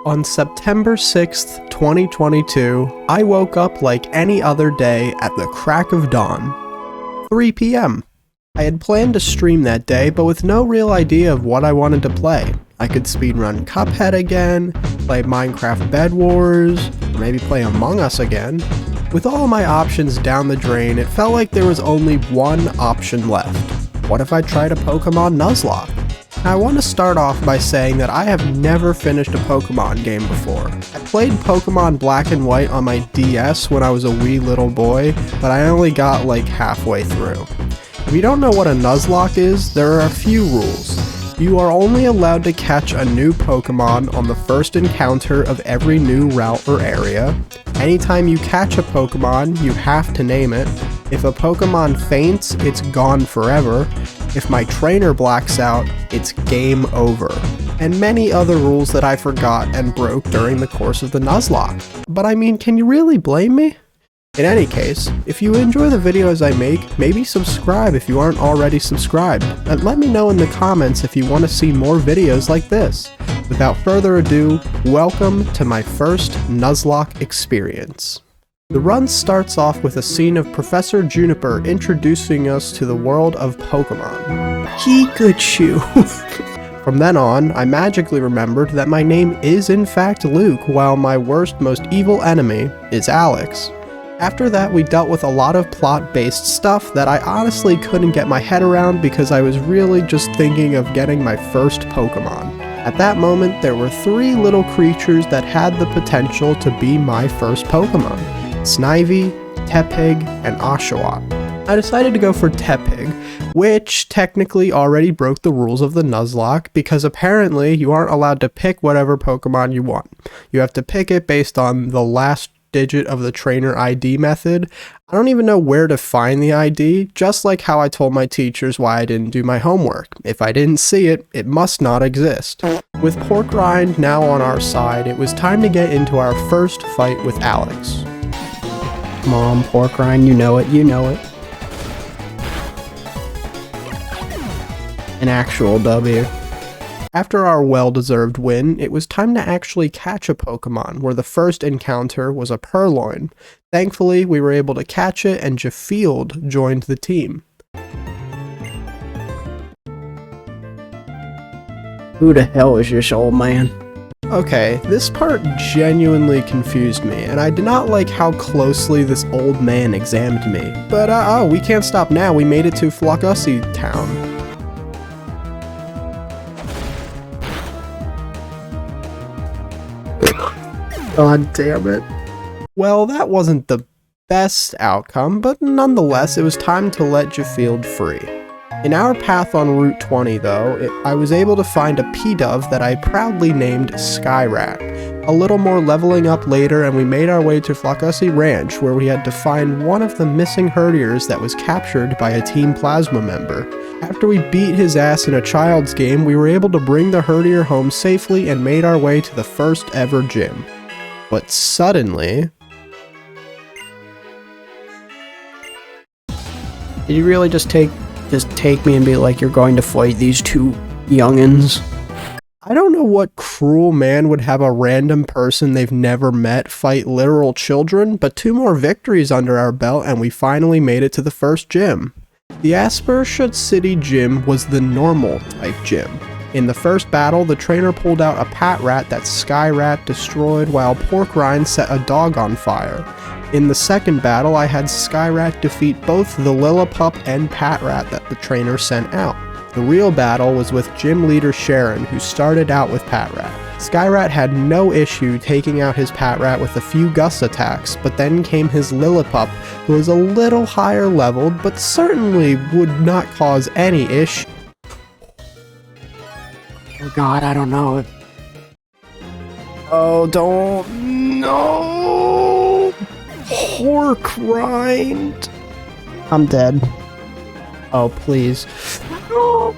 On September 6th, 2022, I woke up like any other day at the crack of dawn. 3 p.m. I had planned to stream that day, but with no real idea of what I wanted to play. I could speedrun Cuphead again, play Minecraft Bed Wars, or maybe play Among Us again. With all my options down the drain, it felt like there was only one option left. What if I tried a Pokemon Nuzlocke? Now, I want to start off by saying that I have never finished a Pokemon game before. I played Pokemon Black and White on my DS when I was a wee little boy, but I only got like halfway through. If you don't know what a Nuzlocke is, there are a few rules. You are only allowed to catch a new Pokemon on the first encounter of every new route or area. Anytime you catch a Pokemon, you have to name it. If a Pokemon faints, it's gone forever. If my trainer blacks out, it's game over. And many other rules that I forgot and broke during the course of the Nuzlocke. But I mean, can you really blame me? In any case, if you enjoy the videos I make, maybe subscribe if you aren't already subscribed, and let me know in the comments if you want to see more videos like this. Without further ado, welcome to my first Nuzlocke experience. The run starts off with a scene of Professor Juniper introducing us to the world of Pokemon. Pikachu! From then on, I magically remembered that my name is in fact Luke, while my worst, most evil enemy is Alex. After that, we dealt with a lot of plot-based stuff that I honestly couldn't get my head around because I was really just thinking of getting my first Pokemon. At that moment, there were 3 little creatures that had the potential to be my first Pokemon: Snivy, Tepig, and Oshawott. I decided to go for Tepig, which technically already broke the rules of the Nuzlocke because apparently you aren't allowed to pick whatever Pokemon you want. You have to pick it based on the last digit of the trainer ID method. I don't even know where to find the ID, just like how I told my teachers why I didn't do my homework. If I didn't see it, it must not exist. With Pork Rind now on our side, it was time to get into our first fight with Alex. Come on, Pork Rind, you know it, you know it. An actual W. After our well-deserved win, it was time to actually catch a Pokemon, where the first encounter was a Purloin. Thankfully, we were able to catch it, and Jafield joined the team. Who the hell is this old man? Okay, this part genuinely confused me, and I did not like how closely this old man examined me. But oh, we can't stop now, we made it to Flocusy Town. God damn it. Well, that wasn't the best outcome, but nonetheless, it was time to let Jafield free. In our path on Route 20, though, I was able to find a P-Dove that I proudly named Skyrat. A little more leveling up later, and we made our way to Flocusy Ranch, where we had to find one of the missing herdiers that was captured by a Team Plasma member. After we beat his ass in a child's game, we were able to bring the herdier home safely and made our way to the first ever gym. But suddenly... Did you really just take me and be like, you're going to fight these 2 youngins? I don't know what cruel man would have a random person they've never met fight literal children, but 2 more victories under our belt and we finally made it to the first gym. The Aspershot City gym was the normal type gym. In the first battle, the trainer pulled out a Patrat that Skyrat destroyed while Pork Rind set a dog on fire. In the second battle, I had Skyrat defeat both the Lillipup and Patrat that the trainer sent out. The real battle was with gym leader Sharon, who started out with Patrat. Skyrat had no issue taking out his Patrat with a few gust attacks, but then came his Lillipup, who was a little higher leveled, but certainly would not cause any issue. Oh god, I don't know. Oh, don't... No! Pork Rind! I'm dead. Oh, please. No!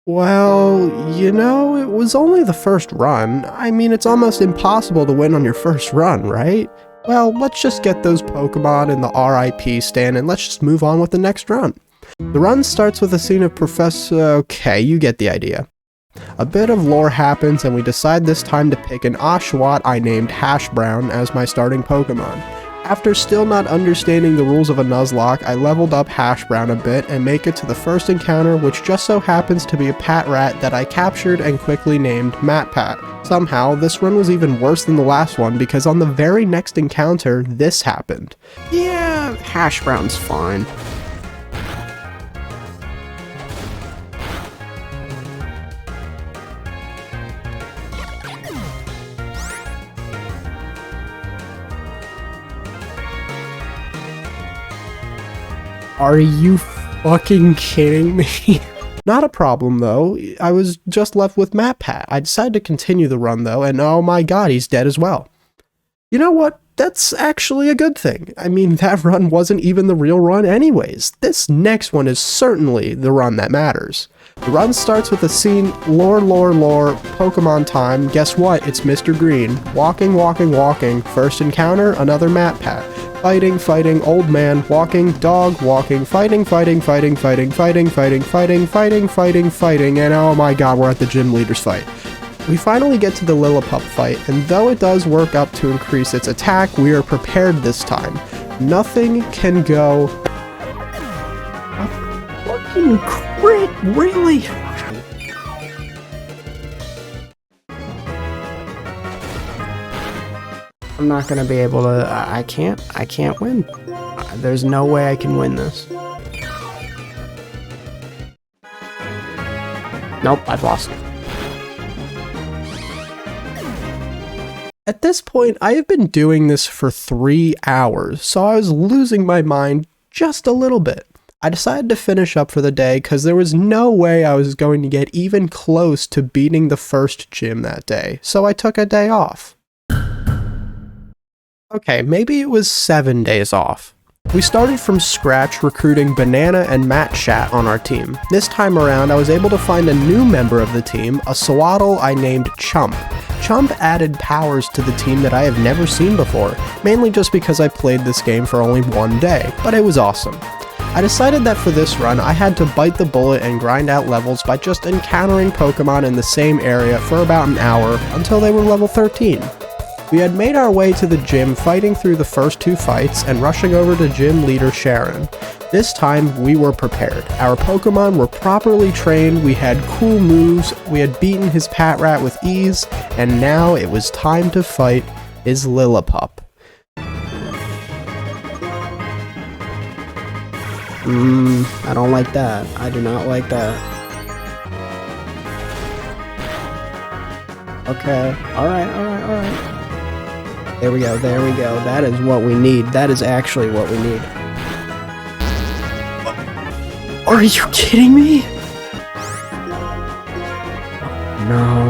Well, you know, it was only the first run. I mean, it's almost impossible to win on your first run, right? Well, let's just get those Pokemon in the RIP stand and let's just move on with the next run. The run starts with a scene of Professor... Okay, you get the idea. A bit of lore happens and we decide this time to pick an Oshawott I named Hash Brown as my starting Pokemon. After still not understanding the rules of a Nuzlocke, I leveled up Hash Brown a bit and make it to the first encounter, which just so happens to be a Patrat that I captured and quickly named MatPat. Somehow, this run was even worse than the last one because on the very next encounter, this happened. Yeah, Hash Brown's fine. Are you fucking kidding me? Not a problem though, I was just left with MatPat. I decided to continue the run though, and oh my god, he's dead as well. You know what? That's actually a good thing. I mean, that run wasn't even the real run anyways. This next one is certainly the run that matters. The run starts with a scene, lore, Pokemon time. Guess what? It's Mr. Green. Walking. First encounter, another MatPat. Fighting, old man, walking, dog, walking, fighting, and oh my god, we're at the gym leader's fight. We finally get to the Lillipup fight, and though it does work up to increase its attack, we are prepared this time. Nothing can go... A fucking crit, really? I'm not gonna be able to, I can't win. There's no way I can win this. Nope, I've lost. At this point, I have been doing this for 3 hours, so I was losing my mind just a little bit. I decided to finish up for the day because there was no way I was going to get even close to beating the first gym that day, so I took a day off. Okay, maybe it was 7 days off. We started from scratch recruiting Banana and Matchat on our team. This time around, I was able to find a new member of the team, a Sewaddle I named Chump. Chump added powers to the team that I have never seen before, mainly just because I played this game for only 1 day, but it was awesome. I decided that for this run, I had to bite the bullet and grind out levels by just encountering Pokemon in the same area for about an hour until they were level 13. We had made our way to the gym, fighting through the first 2 fights and rushing over to gym leader Sharon. This time, we were prepared. Our Pokemon were properly trained, we had cool moves, we had beaten his Patrat with ease, and now it was time to fight his Lillipup. I don't like that. I do not like that. Okay, alright. There we go. That is what we need. That is actually what we need. Are you kidding me? No.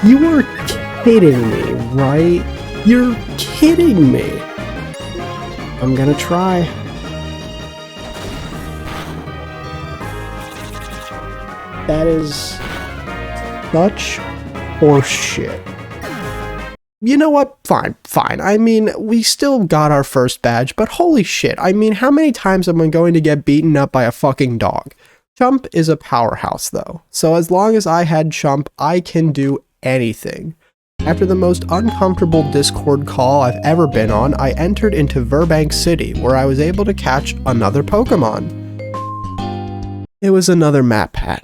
You are kidding me, right? You're kidding me. I'm gonna try. That is such horseshit. You know what? Fine. I mean, we still got our first badge, but holy shit. I mean, how many times am I going to get beaten up by a fucking dog? Chump is a powerhouse though, so as long as I had Chump, I can do anything. After the most uncomfortable Discord call I've ever been on, I entered into Verbank City, where I was able to catch another Pokemon. It was another MatPat.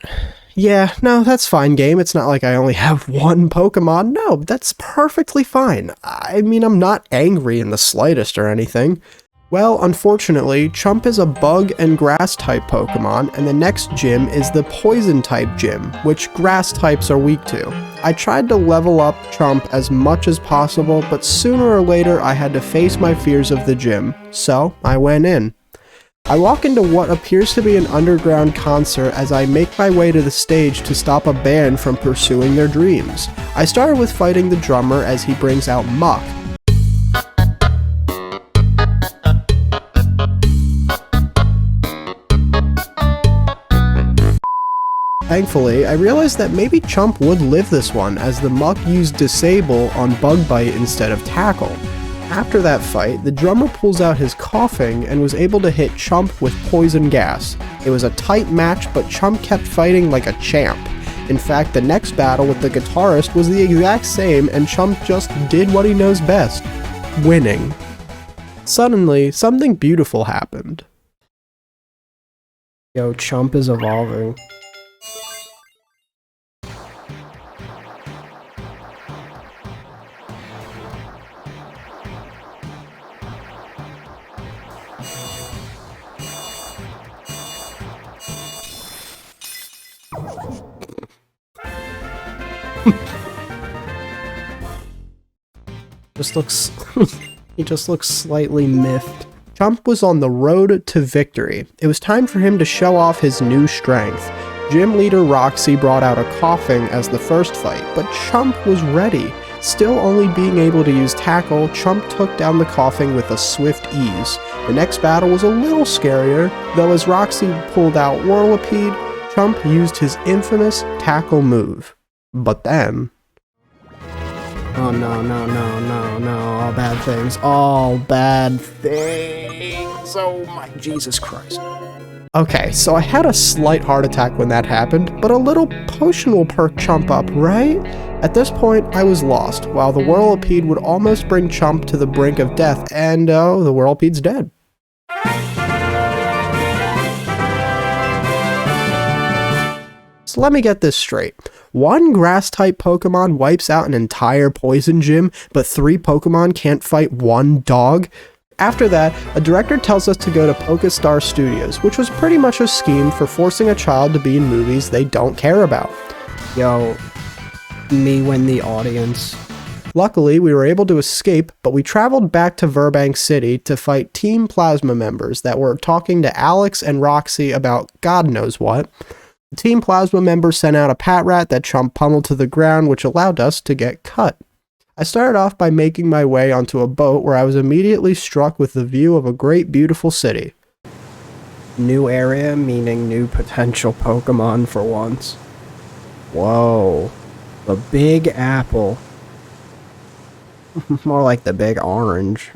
Yeah, no, that's fine, game. It's not like I only have 1 Pokemon. No, that's perfectly fine. I mean, I'm not angry in the slightest or anything. Well, unfortunately, Chump is a bug and grass type Pokemon, and the next gym is the poison type gym, which grass types are weak to. I tried to level up Chump as much as possible, but sooner or later I had to face my fears of the gym, so I went in. I walk into what appears to be an underground concert as I make my way to the stage to stop a band from pursuing their dreams. I started with fighting the drummer as he brings out Muck. Thankfully, I realized that maybe Chump would live this one, as the Muck used Disable on Bug Bite instead of Tackle. After that fight, the drummer pulls out his coughing and was able to hit Chump with poison gas. It was a tight match, but Chump kept fighting like a champ. In fact, the next battle with the guitarist was the exact same, and Chump just did what he knows best: winning. Suddenly, something beautiful happened. Yo, Chump is evolving. He just looks slightly miffed. Chump was on the road to victory. It was time for him to show off his new strength. Gym leader Roxy brought out a coughing as the first fight, but Chump was ready. Still only being able to use Tackle, Chump took down the coughing with a swift ease. The next battle was a little scarier, though as Roxy pulled out Whirlipede, Chump used his infamous Tackle move. But then... oh no, all bad things, all bad things, oh my Jesus Christ. Okay, so I had a slight heart attack when that happened, but a little potion will perk Chump up, right? At this point, I was lost, while the Whirlipede would almost bring Chump to the brink of death, and oh, the Whirlipede's dead. So let me get this straight. One grass-type Pokemon wipes out an entire poison gym, but 3 Pokemon can't fight one dog? After that, a director tells us to go to Pokestar Studios, which was pretty much a scheme for forcing a child to be in movies they don't care about. Yo, me win the audience. Luckily, we were able to escape, but we traveled back to Burbank City to fight Team Plasma members that were talking to Alex and Roxy about God knows what. The Team Plasma member sent out a Patrat that Chump pummeled to the ground, which allowed us to get cut. I started off by making my way onto a boat where I was immediately struck with the view of a great beautiful city. New area, meaning new potential Pokemon for once. Whoa. The Big Apple. More like the Big Orange.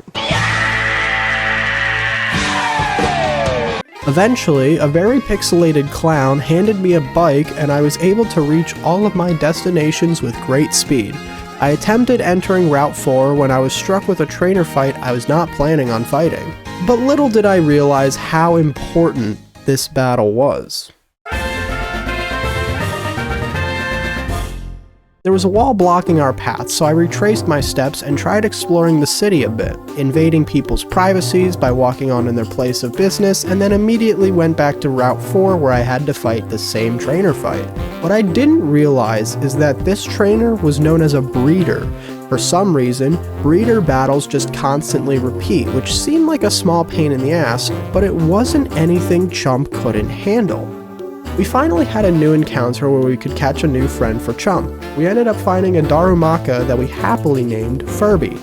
Eventually, a very pixelated clown handed me a bike and I was able to reach all of my destinations with great speed. I attempted entering Route 4 when I was struck with a trainer fight I was not planning on fighting. But little did I realize how important this battle was. There was a wall blocking our path, so I retraced my steps and tried exploring the city a bit, invading people's privacies by walking on in their place of business, and then immediately went back to Route 4 where I had to fight the same trainer fight. What I didn't realize is that this trainer was known as a breeder. For some reason, breeder battles just constantly repeat, which seemed like a small pain in the ass, but it wasn't anything Chump couldn't handle. We finally had a new encounter where we could catch a new friend for Chump. We ended up finding a Darumaka that we happily named Furby.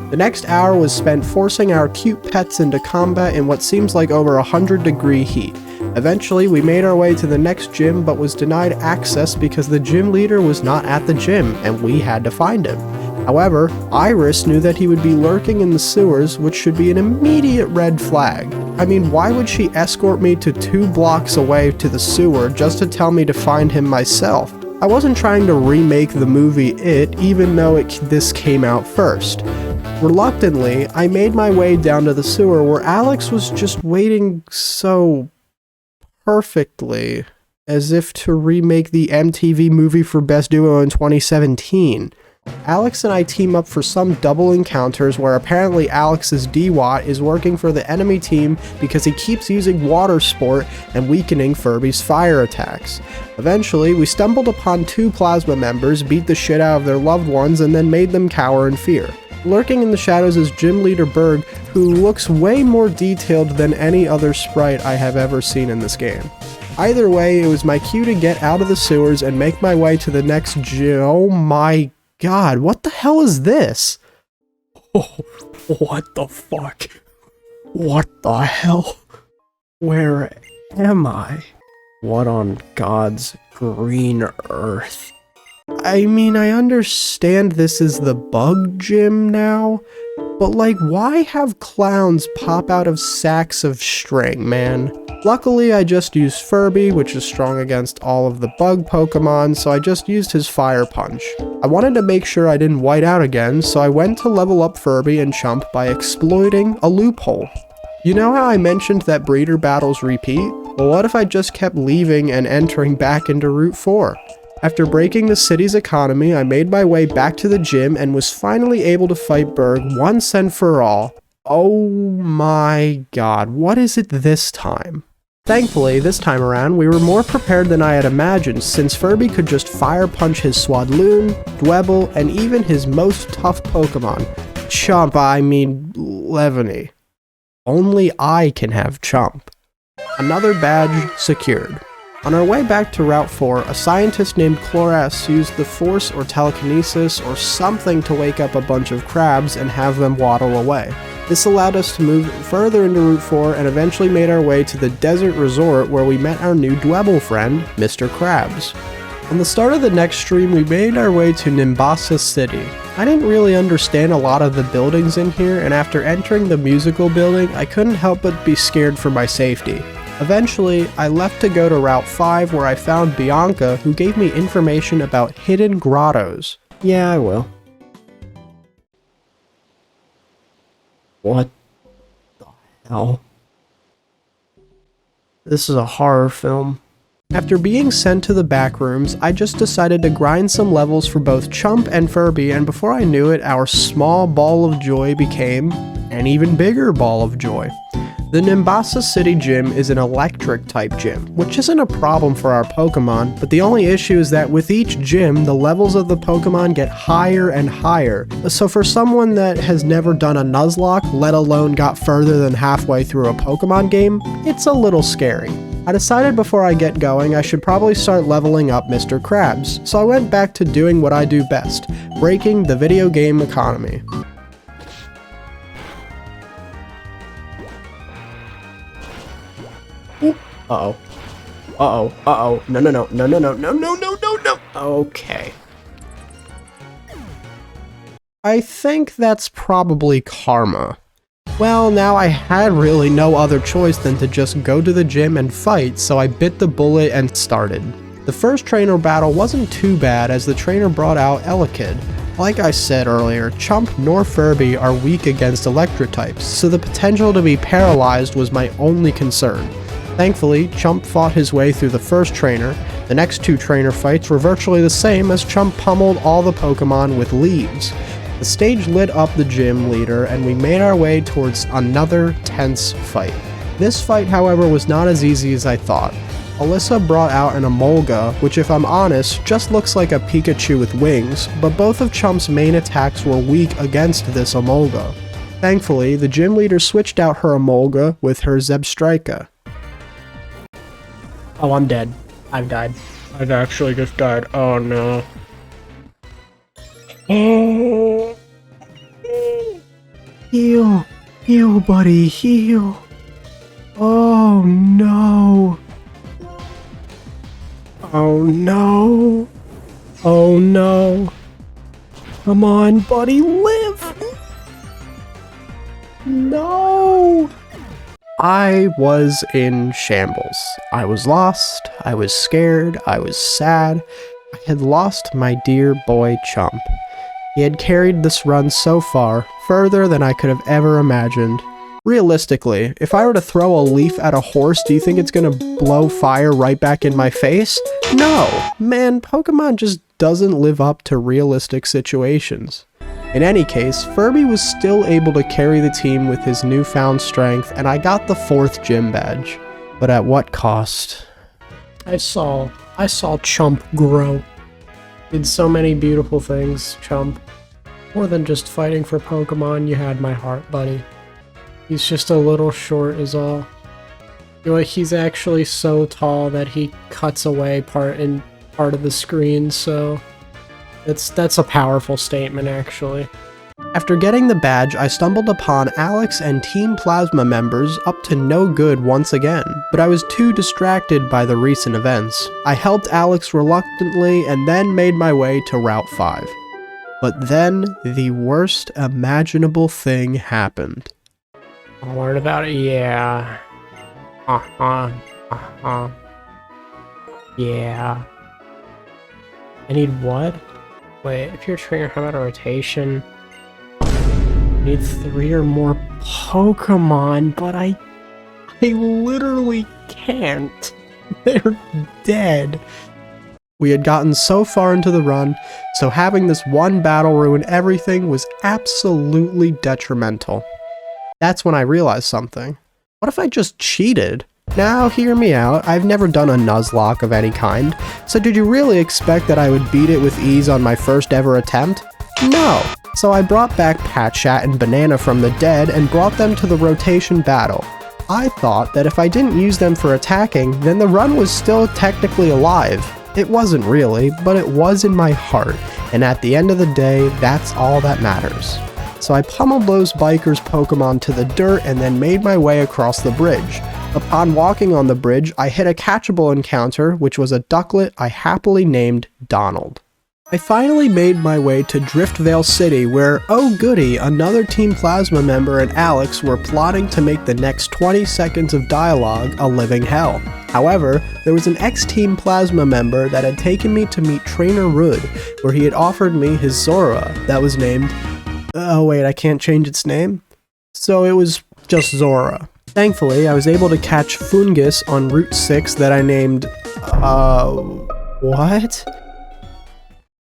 The next hour was spent forcing our cute pets into combat in what seems like over 100-degree heat. Eventually, we made our way to the next gym but was denied access because the gym leader was not at the gym and we had to find him. However, Iris knew that he would be lurking in the sewers, which should be an immediate red flag. I mean, why would she escort me to 2 blocks away to the sewer just to tell me to find him myself? I wasn't trying to remake the movie It, even though this came out first. Reluctantly, I made my way down to the sewer where Alex was just waiting so perfectly, as if to remake the MTV movie for Best Duo in 2017. Alex and I team up for some double encounters where apparently Alex's DWAT is working for the enemy team because he keeps using Water Sport and weakening Furby's fire attacks. Eventually, we stumbled upon 2 Plasma members, beat the shit out of their loved ones, and then made them cower in fear. Lurking in the shadows is Gym Leader Berg, who looks way more detailed than any other sprite I have ever seen in this game. Either way, it was my cue to get out of the sewers and make my way to the next gym. Oh my God, what the hell is this? Oh, what the fuck? What the hell? Where am I? What on God's green earth. I mean, I understand this is the bug gym now, but like, why have clowns pop out of sacks of string, man? Luckily, I just used Furby, which is strong against all of the bug Pokemon, so I just used his Fire Punch. I wanted to make sure I didn't white out again, so I went to level up Furby and Chump by exploiting a loophole. You know how I mentioned that breeder battles repeat? Well, what if I just kept leaving and entering back into Route 4? After breaking the city's economy, I made my way back to the gym and was finally able to fight Berg once and for all. Oh my god, what is it this time? Thankfully, this time around, we were more prepared than I had imagined, since Furby could just fire punch his Swadloon, Dwebble, and even his most tough Pokemon. Chump, I mean Levany. Only I can have Chump. Another badge secured. On our way back to Route 4, a scientist named Chloras used the Force or telekinesis or something to wake up a bunch of crabs and have them waddle away. This allowed us to move further into Route 4 and eventually made our way to the desert resort where we met our new Dwebble friend, Mr. Krabs. On the start of the next stream, we made our way to Nimbasa City. I didn't really understand a lot of the buildings in here, and after entering the musical building, I couldn't help but be scared for my safety. Eventually, I left to go to Route 5 where I found Bianca, who gave me information about hidden grottos. Yeah, I will. What the hell? This is a horror film. After being sent to the back rooms, I just decided to grind some levels for both Chump and Furby, and before I knew it, our small ball of joy became an even bigger ball of joy. The Nimbasa City Gym is an electric type gym, which isn't a problem for our Pokemon, but the only issue is that with each gym, the levels of the Pokemon get higher and higher. So for someone that has never done a Nuzlocke, let alone got further than halfway through a Pokemon game, it's a little scary. I decided before I get going, I should probably start leveling up Mr. Krabs, so I went back to doing what I do best, breaking the video game economy. Uh-oh. Uh-oh. Uh-oh. No, no, no. No, no, no. No, no, no, no, no. Okay. I think that's probably karma. Well, now I had really no other choice than to just go to the gym and fight, so I bit the bullet and started. The first trainer battle wasn't too bad as the trainer brought out Elekid. Like I said earlier, Chump nor Furby are weak against electric types, so the potential to be paralyzed was my only concern. Thankfully, Chump fought his way through the first trainer. The next two trainer fights were virtually the same as Chump pummeled all the Pokemon with leaves. The stage lit up the gym leader and we made our way towards another tense fight. This fight, however, was not as easy as I thought. Alyssa brought out an Emolga, which if I'm honest, just looks like a Pikachu with wings, but both of Chump's main attacks were weak against this Emolga. Thankfully, the gym leader switched out her Emolga with her Zebstrika. Oh, I'm dead. I've died. I've actually just died. Oh no. Oh. Heal. Heal, buddy. Heal. Oh no. Oh no. Oh no. Come on, buddy. Live. No. I was in shambles. I was lost, I was scared, I was sad. I had lost my dear boy Chump. He had carried this run so far, further than I could have ever imagined. Realistically, if I were to throw a leaf at a horse, do you think it's gonna blow fire right back in my face? No! Man, Pokemon just doesn't live up to realistic situations. In any case, Furby was still able to carry the team with his newfound strength, and I got the 4th gym badge. But at what cost? I saw Chump grow. Did so many beautiful things, Chump. More than just fighting for Pokemon, you had my heart, buddy. He's just a little short is all. You know, he's actually so tall that he cuts away part of the screen, so... That's a powerful statement, actually. After getting the badge, I stumbled upon Alex and Team Plasma members up to no good once again, but I was too distracted by the recent events. I helped Alex reluctantly and then made my way to Route 5. But then, the worst imaginable thing happened. I learned about it, yeah. Yeah. I need what? Wait, if you're a trainer, how about a rotation? I need 3 or more Pokemon, but I literally can't. They're dead. We had gotten so far into the run, so having this one battle ruin everything was absolutely detrimental. That's when I realized something. What if I just cheated? Now, hear me out, I've never done a Nuzlocke of any kind, so did you really expect that I would beat it with ease on my first ever attempt? No! So I brought back Patchat and Banana from the dead and brought them to the rotation battle. I thought that if I didn't use them for attacking, then the run was still technically alive. It wasn't really, but it was in my heart, and at the end of the day, that's all that matters. So I pummeled those bikers' Pokemon to the dirt and then made my way across the bridge. Upon walking on the bridge, I hit a catchable encounter, which was a ducklet I happily named Donald. I finally made my way to Driftvale City where, oh goody, another Team Plasma member and Alex were plotting to make the next 20 seconds of dialogue a living hell. However, there was an ex-Team Plasma member that had taken me to meet Trainer Rud, where he had offered me his Zora that was named... Oh wait, I can't change its name? So it was just Zora. Thankfully, I was able to catch Fungus on Route 6 that I named... what?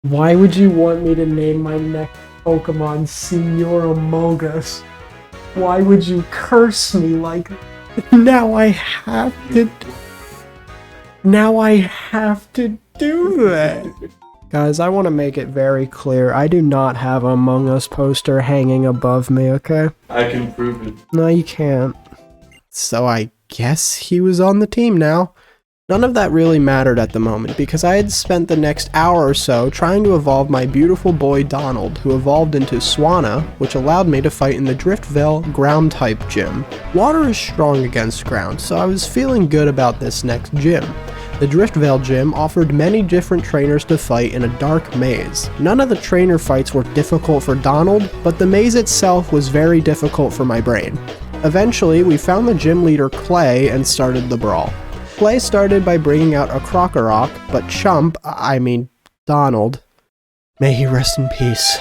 Why would you want me to name my next Pokemon Senora Mogus? Why would you curse me like... Now I have to do that. Guys, I want to make it very clear, I do not have a Among Us poster hanging above me, okay? I can prove it. No, you can't. So I guess he was on the team now. None of that really mattered at the moment, because I had spent the next hour or so trying to evolve my beautiful boy Donald, who evolved into Swanna, which allowed me to fight in the Driftvale Ground-type gym. Water is strong against ground, so I was feeling good about this next gym. The Driftvale gym offered many different trainers to fight in a dark maze. None of the trainer fights were difficult for Donald, but the maze itself was very difficult for my brain. Eventually, we found the gym leader Clay and started the brawl. Clay started by bringing out a Krokorok, but Donald, may he rest in peace,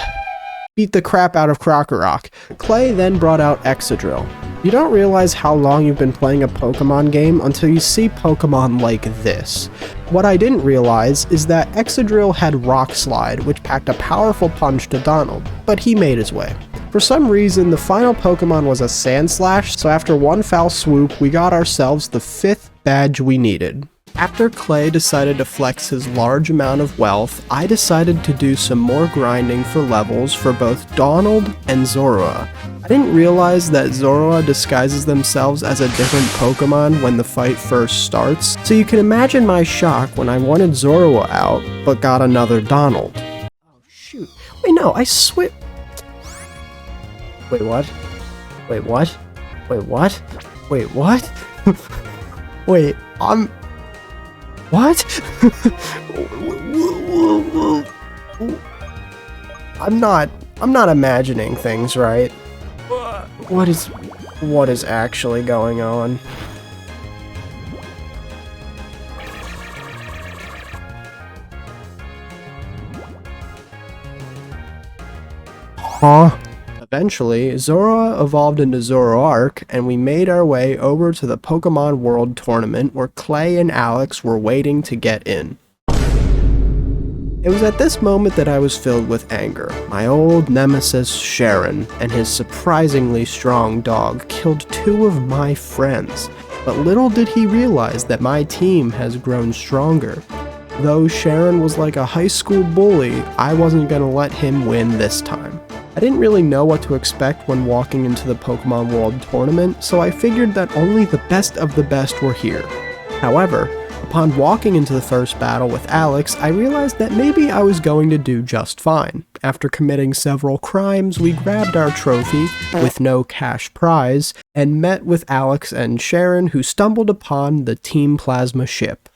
beat the crap out of Krokorok. Clay then brought out Excadrill. You don't realize how long you've been playing a Pokemon game until you see Pokemon like this. What I didn't realize is that Excadrill had Rock Slide, which packed a powerful punch to Donald, but he made his way. For some reason, the final Pokemon was a Sandslash, so after one foul swoop, we got ourselves the 5th badge we needed. After Clay decided to flex his large amount of wealth, I decided to do some more grinding for levels for both Donald and Zoroa. I didn't realize that Zoroa disguises themselves as a different Pokemon when the fight first starts, so you can imagine my shock when I wanted Zoroa out, but got another Donald. Oh shoot, wait no, I swear... Wait, what? Wait, what? Wait, what? Wait, what? Wait, what? I'm not imagining things, right? What is actually going on? Huh? Eventually, Zoroa evolved into Zoroark, and we made our way over to the Pokemon World Tournament where Clay and Alex were waiting to get in. It was at this moment that I was filled with anger. My old nemesis Sharon and his surprisingly strong dog killed 2 of my friends, but little did he realize that my team has grown stronger. Though Sharon was like a high school bully, I wasn't gonna let him win this time. I didn't really know what to expect when walking into the Pokemon World Tournament, so I figured that only the best of the best were here. However, Upon walking into the first battle with Alex, I realized that maybe I was going to do just fine. After committing several crimes, we grabbed our trophy, with no cash prize, and met with Alex and Sharon, who stumbled upon the Team Plasma ship.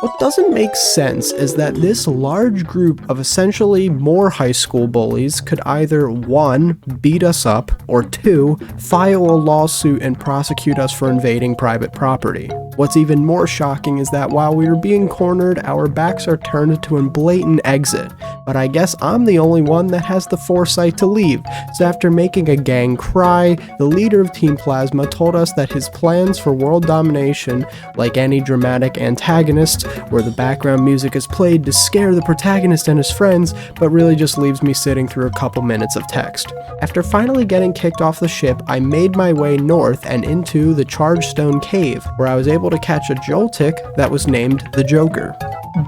What doesn't make sense is that this large group of essentially more high school bullies could either 1. Beat us up, or 2. File a lawsuit and prosecute us for invading private property. What's even more shocking is that while we were being cornered, our backs are turned to a blatant exit, but I guess I'm the only one that has the foresight to leave, so after making a gang cry, the leader of Team Plasma told us that his plans for world domination, like any dramatic antagonist, where the background music is played to scare the protagonist and his friends, but really just leaves me sitting through a couple minutes of text. After finally getting kicked off the ship, I made my way north and into the Chargestone Cave, where I was able to catch a Joltik that was named the Joker.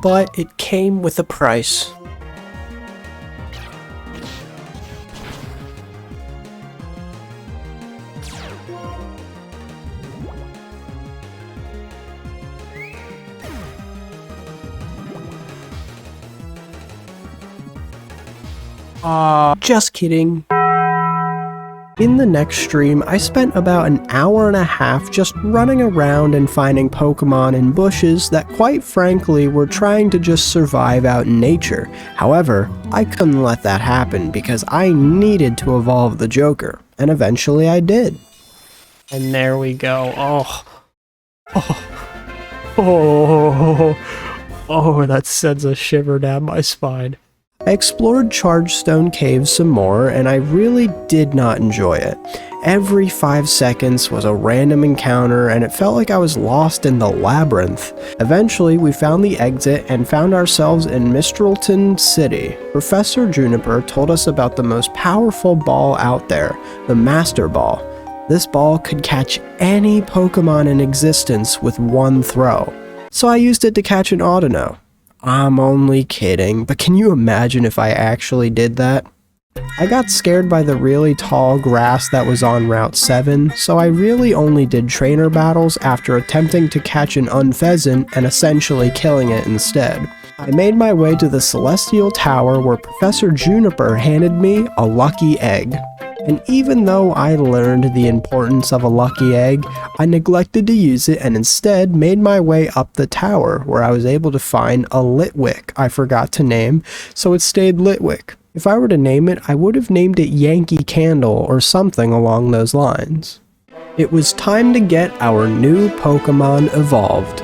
But it came with a price. Just kidding. In the next stream, I spent about an hour and a half just running around and finding Pokemon in bushes that quite frankly were trying to just survive out in nature. However, I couldn't let that happen because I needed to evolve the Joker, and eventually I did. And there we go. Oh, that sends a shiver down my spine. I explored Chargestone Cave some more, and I really did not enjoy it. Every 5 seconds was a random encounter, and it felt like I was lost in the labyrinth. Eventually, we found the exit and found ourselves in Mistralton City. Professor Juniper told us about the most powerful ball out there, the Master Ball. This ball could catch any Pokemon in existence with one throw. So I used it to catch an Audino. I'm only kidding, but can you imagine if I actually did that? I got scared by the really tall grass that was on Route 7, so I really only did trainer battles after attempting to catch an Unpheasant and essentially killing it instead. I made my way to the Celestial Tower where Professor Juniper handed me a lucky egg. And even though I learned the importance of a lucky egg, I neglected to use it and instead made my way up the tower where I was able to find a Litwick I forgot to name, so it stayed Litwick. If I were to name it, I would have named it Yankee Candle or something along those lines. It was time to get our new Pokemon evolved.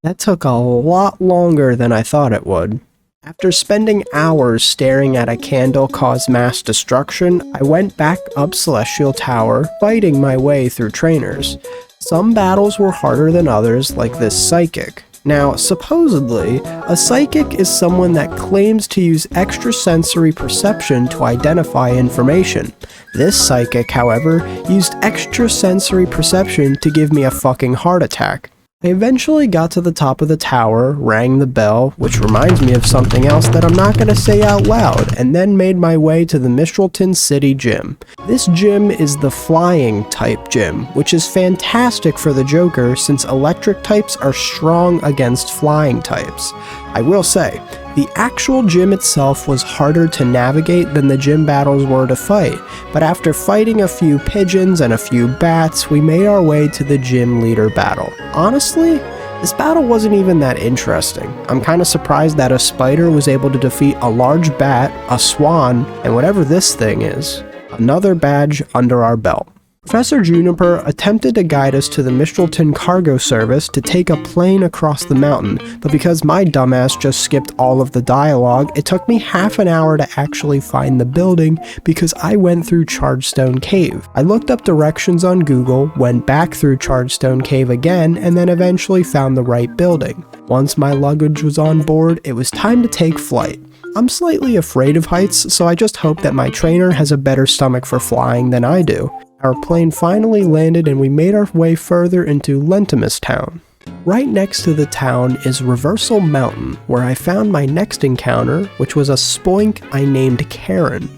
That took a lot longer than I thought it would. After spending hours staring at a candle cause mass destruction, I went back up Celestial Tower, fighting my way through trainers. Some battles were harder than others, like this Psychic. Now, supposedly, a Psychic is someone that claims to use extrasensory perception to identify information. This Psychic, however, used extrasensory perception to give me a fucking heart attack. I eventually got to the top of the tower, rang the bell, which reminds me of something else that I'm not going to say out loud, and then made my way to the Mistralton City Gym. This gym is the flying type gym, which is fantastic for the Joker since electric types are strong against flying types. I will say, the actual gym itself was harder to navigate than the gym battles were to fight, but after fighting a few pigeons and a few bats, we made our way to the gym leader battle. Honestly, this battle wasn't even that interesting. I'm kinda surprised that a spider was able to defeat a large bat, a swan, and whatever this thing is. Another badge under our belt. Professor Juniper attempted to guide us to the Mistralton Cargo Service to take a plane across the mountain, but because my dumbass just skipped all of the dialogue, it took me half an hour to actually find the building because I went through Chargestone Cave. I looked up directions on Google, went back through Chargestone Cave again, and then eventually found the right building. Once my luggage was on board, it was time to take flight. I'm slightly afraid of heights, so I just hope that my trainer has a better stomach for flying than I do. Our plane finally landed and we made our way further into Lentimus Town. Right next to the town is Reversal Mountain, where I found my next encounter, which was a spoink I named Karen.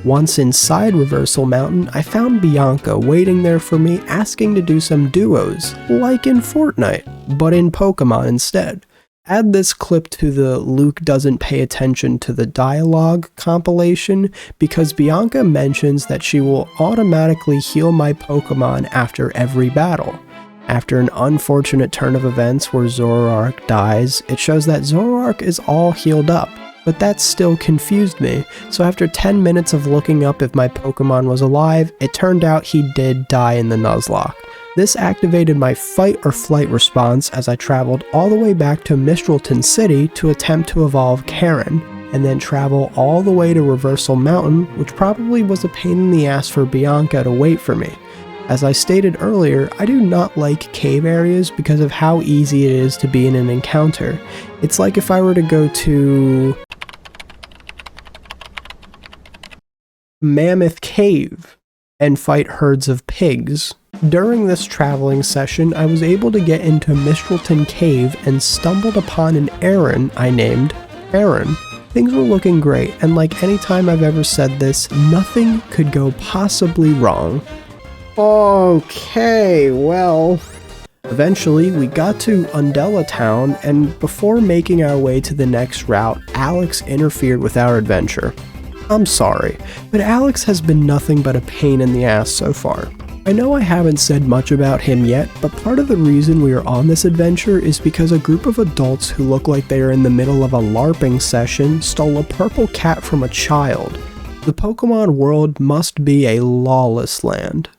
Once inside Reversal Mountain, I found Bianca waiting there for me, asking to do some duos, like in Fortnite, but in Pokemon instead. Add this clip to the Luke doesn't pay attention to the dialogue compilation because Bianca mentions that she will automatically heal my Pokemon after every battle. After an unfortunate turn of events where Zoroark dies, it shows that Zoroark is all healed up, but that still confused me, so after 10 minutes of looking up if my Pokemon was alive, it turned out he did die in the Nuzlocke. This activated my fight or flight response as I traveled all the way back to Mistralton City to attempt to evolve Karen, and then travel all the way to Reversal Mountain, which probably was a pain in the ass for Bianca to wait for me. As I stated earlier, I do not like cave areas because of how easy it is to be in an encounter. It's like if I were to go to Mammoth Cave and fight herds of pigs. During this traveling session, I was able to get into Mistralton Cave and stumbled upon an Aaron I named Aaron. Things were looking great, and like any time I've ever said this, nothing could go possibly wrong. Okay, well... Eventually, we got to Undella Town, and before making our way to the next route, Alex interfered with our adventure. I'm sorry, but Alex has been nothing but a pain in the ass so far. I know I haven't said much about him yet, but part of the reason we are on this adventure is because a group of adults who look like they are in the middle of a LARPing session stole a purple cat from a child. The Pokemon world must be a lawless land.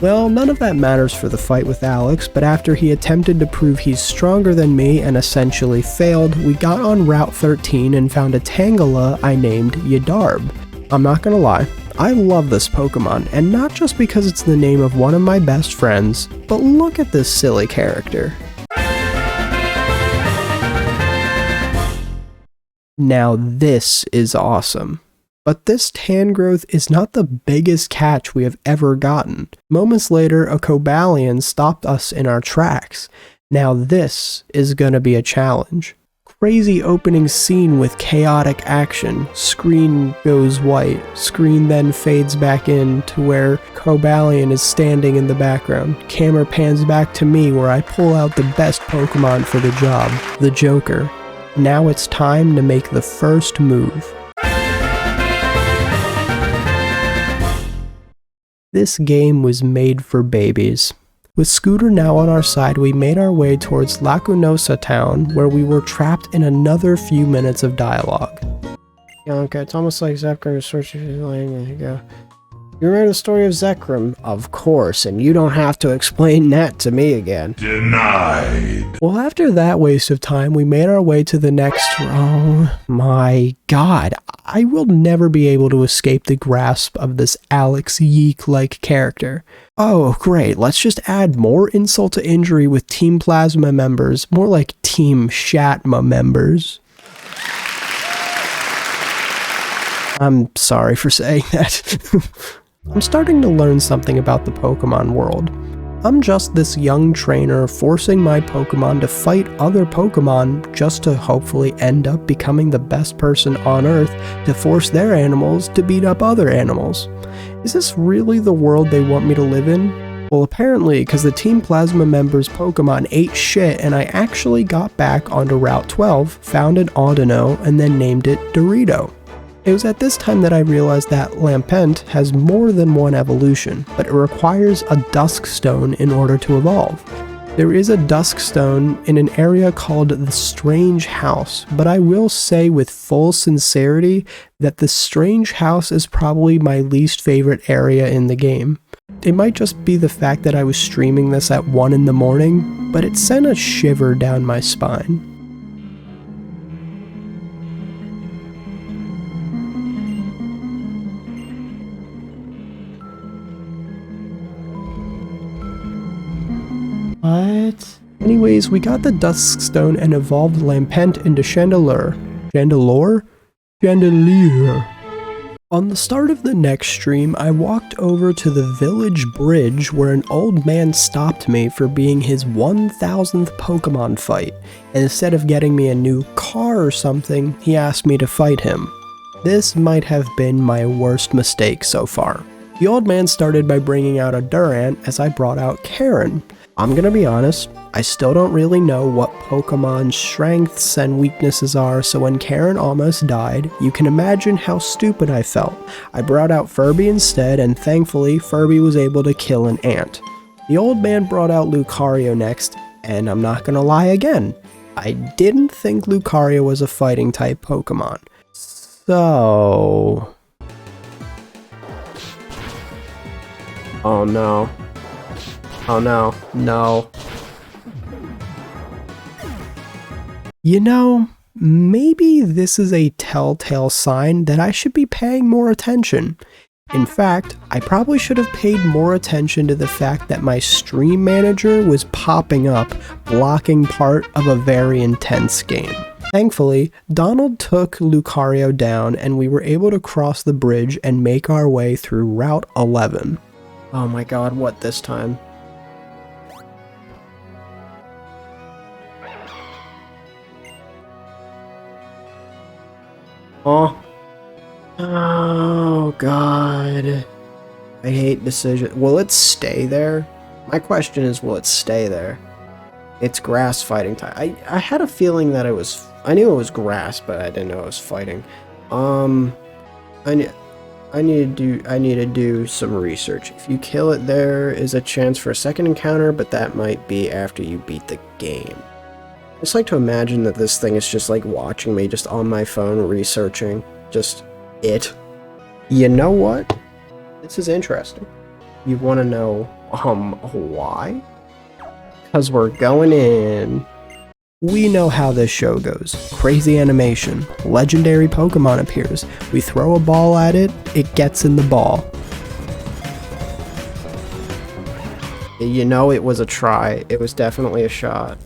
Well, none of that matters for the fight with Alex, but after he attempted to prove he's stronger than me and essentially failed, we got on Route 13 and found a Tangela I named Yadarb. I'm not gonna lie, I love this Pokemon, and not just because it's the name of one of my best friends, but look at this silly character. Now this is awesome. But this Tangrowth is not the biggest catch we have ever gotten. Moments later, a Cobalion stopped us in our tracks. Now this is gonna be a challenge. Crazy opening scene with chaotic action. Screen goes white. Screen then fades back in to where Cobalion is standing in the background. Camera pans back to me where I pull out the best Pokemon for the job, the Joker. Now it's time to make the first move. This game was made for babies. With Scooter now on our side, we made our way towards Lacunosa Town, where we were trapped in another few minutes of dialogue. Bianca, it's almost like Zekrom is searching for the language. You remember the story of Zekrom? Of course, and you don't have to explain that to me again. Denied. Well, after that waste of time, we made our way to the next... Oh my god. I will never be able to escape the grasp of this Alex Yeek-like character. Oh, great. Let's just add more insult to injury with Team Plasma members. More like Team Shatma members. I'm sorry for saying that. I'm starting to learn something about the Pokemon world. I'm just this young trainer forcing my Pokemon to fight other Pokemon just to hopefully end up becoming the best person on Earth to force their animals to beat up other animals. Is this really the world they want me to live in? Well, apparently, because the Team Plasma members' Pokemon ate shit and I actually got back onto Route 12, found an Audino, and then named it Dorito. It was at this time that I realized that Lampent has more than one evolution, but it requires a Dusk Stone in order to evolve. There is a Dusk Stone in an area called the Strange House, but I will say with full sincerity that the Strange House is probably my least favorite area in the game. It might just be the fact that I was streaming this at 1 in the morning, but it sent a shiver down my spine. What? Anyways, we got the Dusk Stone and evolved Lampent into Chandelure. Chandelure? Chandelier. On the start of the next stream, I walked over to the village bridge where an old man stopped me for being his 1000th Pokemon fight, and instead of getting me a new car or something, he asked me to fight him. This might have been my worst mistake so far. The old man started by bringing out a Durant as I brought out Karen. I'm gonna be honest, I still don't really know what Pokemon's strengths and weaknesses are, so when Karen almost died, you can imagine how stupid I felt. I brought out Furby instead, and thankfully, Furby was able to kill an ant. The old man brought out Lucario next, and I'm not gonna lie again, I didn't think Lucario was a fighting type Pokemon. So... Oh no. Oh no. No. You know, maybe this is a telltale sign that I should be paying more attention. In fact, I probably should have paid more attention to the fact that my stream manager was popping up, blocking part of a very intense game. Thankfully, Donald took Lucario down and we were able to cross the bridge and make our way through Route 11. Oh my god, what this time? Oh. Oh god. I hate decisions. Will it stay there? My question is, will it stay there? It's grass fighting type. I had a feeling that it was... I knew it was grass, but I didn't know it was fighting. I need to do some research. If you kill it, there is a chance for a second encounter, but that might be after you beat the game. I just like to imagine that this thing is just like watching me just on my phone researching. Just it. You know what? This is interesting. You want to know, why? Because we're going in. We know how this show goes. Crazy animation. Legendary Pokemon appears. We throw a ball at it, it gets in the ball. You know it was a try. It was definitely a shot.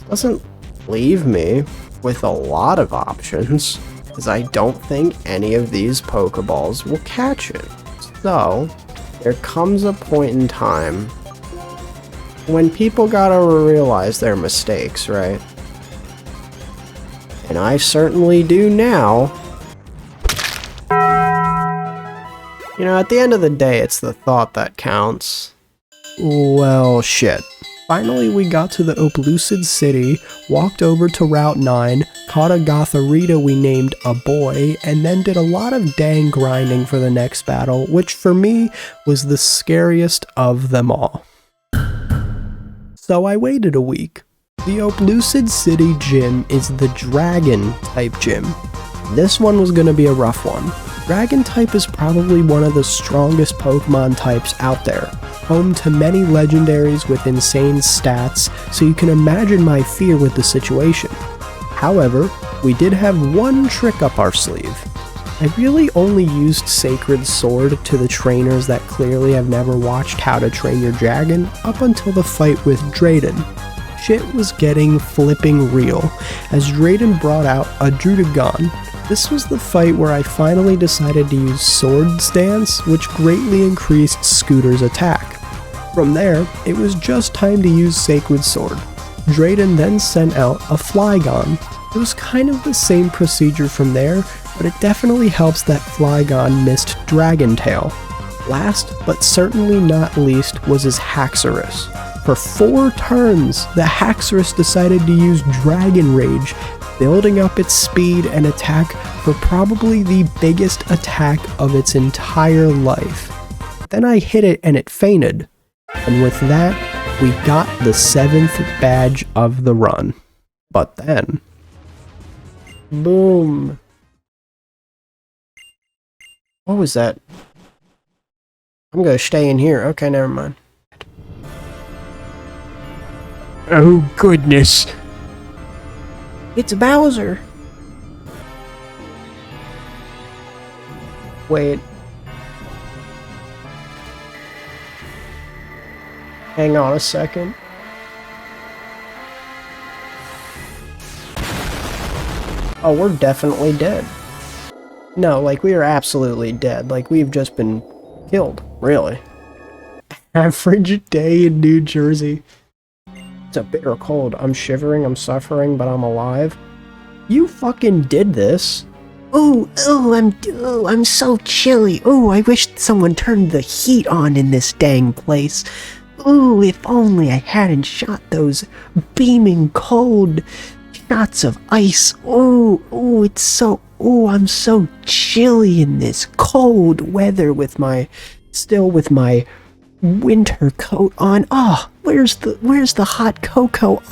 Doesn't leave me with a lot of options, because I don't think any of these Pokeballs will catch it. So, there comes a point in time when people gotta realize their mistakes, right? And I certainly do now. You know, at the end of the day, it's the thought that counts. Well, shit. Finally, we got to the Oplucid City, walked over to Route 9, caught a Gotharita we named a boy, and then did a lot of dang grinding for the next battle, which for me was the scariest of them all. So I waited a week. The Oplucid City gym is the Dragon type gym. This one was gonna be a rough one. Dragon type is probably one of the strongest Pokemon types out there, home to many legendaries with insane stats, so you can imagine my fear with the situation. However, we did have one trick up our sleeve. I really only used Sacred Sword to the trainers that clearly have never watched How to Train Your Dragon up until the fight with Drayden. Shit was getting flipping real, as Drayden brought out a Druddigon. This was the fight where I finally decided to use Sword Stance, which greatly increased Scooter's attack. From there, it was just time to use Sacred Sword. Drayden then sent out a Flygon. It was kind of the same procedure from there, but it definitely helps that Flygon missed Dragon Tail. Last, but certainly not least, was his Haxorus. For 4 turns, the Haxorus decided to use Dragon Rage, building up its speed and attack for probably the biggest attack of its entire life. Then I hit it and it fainted. And with that, we got the 7th badge of the run. But then... boom! What was that? I'm gonna stay in here. Okay, never mind. Oh goodness! It's Bowser! Wait. Hang on a second. Oh, we're definitely dead. No, like, we are absolutely dead. Like, we've just been killed, really. Average day in New Jersey. It's a bitter cold. I'm shivering, I'm suffering, but I'm alive. You fucking did this. I'm so chilly. Oh, I wish someone turned the heat on in this dang place. Ooh, if only I hadn't shot those beaming cold shots of ice. I'm so chilly in this cold weather with my winter coat on. Oh, where's the hot cocoa?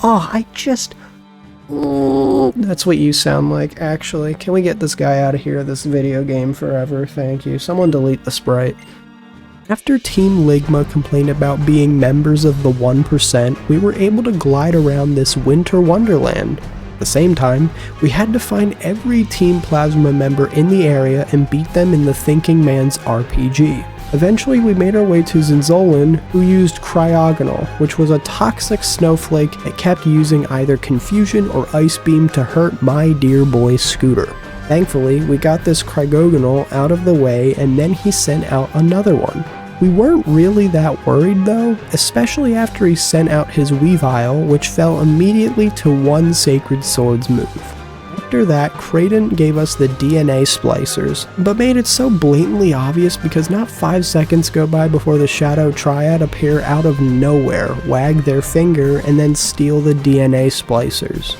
That's what you sound like, actually. Can we get this guy out of here, this video game forever? Thank you. Someone delete the sprite. After Team Ligma complained about being members of the 1%, we were able to glide around this winter wonderland. At the same time, we had to find every Team Plasma member in the area and beat them in the Thinking Man's RPG. Eventually, we made our way to Zinzolin, who used Cryogonal, which was a toxic snowflake that kept using either Confusion or Ice Beam to hurt my dear boy Scooter. Thankfully, we got this Cryogonal out of the way, and then he sent out another one. We weren't really that worried though, especially after he sent out his Weavile, which fell immediately to one Sacred Sword's move. After that, Kraden gave us the DNA splicers, but made it so blatantly obvious because not 5 seconds go by before the Shadow Triad appear out of nowhere, wag their finger, and then steal the DNA splicers.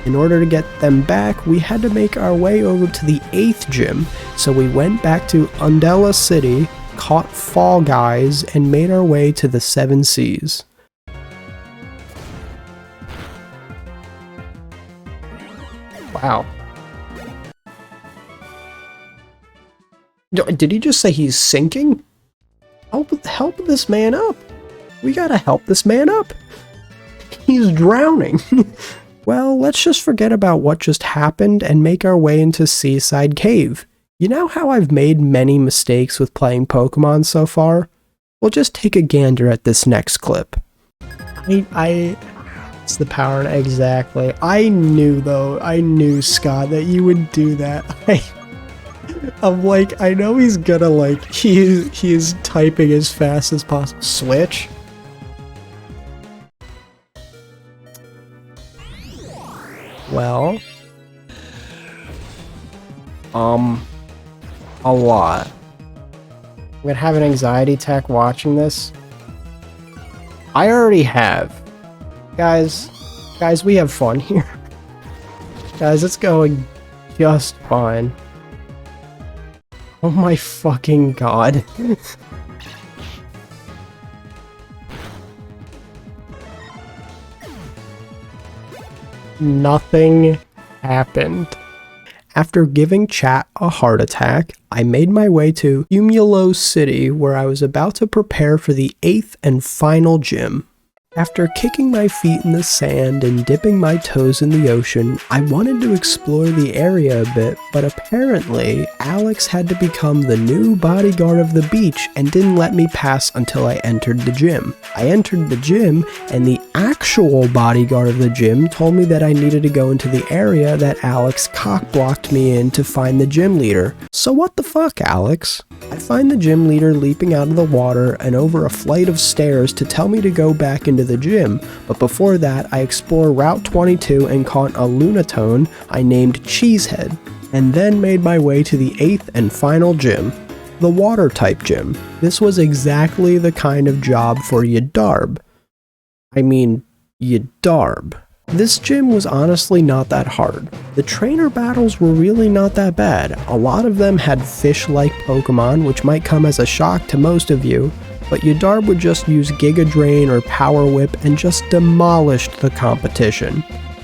In order to get them back, we had to make our way over to the 8th gym, so we went back to Undella City, caught Fall Guys, and made our way to the 7 Seas. Wow. Did he just say he's sinking? Help this man up. We gotta help this man up. He's drowning. Well, let's just forget about what just happened and make our way into Seaside Cave. You know how I've made many mistakes with playing Pokemon so far? Well, just take a gander at this next clip. It's the power, exactly. I knew, Scott, that you would do that. I'm like, I know he's gonna, like, he is typing as fast as possible. Switch? Well, a lot. I'm gonna have an anxiety attack watching this. I already have. Guys, we have fun here. Guys, it's going just fine. Oh my fucking god. Nothing happened. After giving chat a heart attack, I made my way to Umulo City, where I was about to prepare for the 8th and final gym. After kicking my feet in the sand and dipping my toes in the ocean, I wanted to explore the area a bit, but apparently, Alex had to become the new bodyguard of the beach and didn't let me pass until I entered the gym. I entered the gym, and the actual bodyguard of the gym told me that I needed to go into the area that Alex cock-blocked me in to find the gym leader. So what the fuck, Alex? I find the gym leader leaping out of the water and over a flight of stairs to tell me to go back into the gym, but before that I explore Route 22 and caught a Lunatone I named Cheesehead, and then made my way to the 8th and final gym, the water type gym. This was exactly the kind of job for Yadarb. This gym was honestly not that hard. The trainer battles were really not that bad. A lot of them had fish-like Pokemon, which might come as a shock to most of you, but Yadarb would just use Giga Drain or Power Whip and just demolished the competition.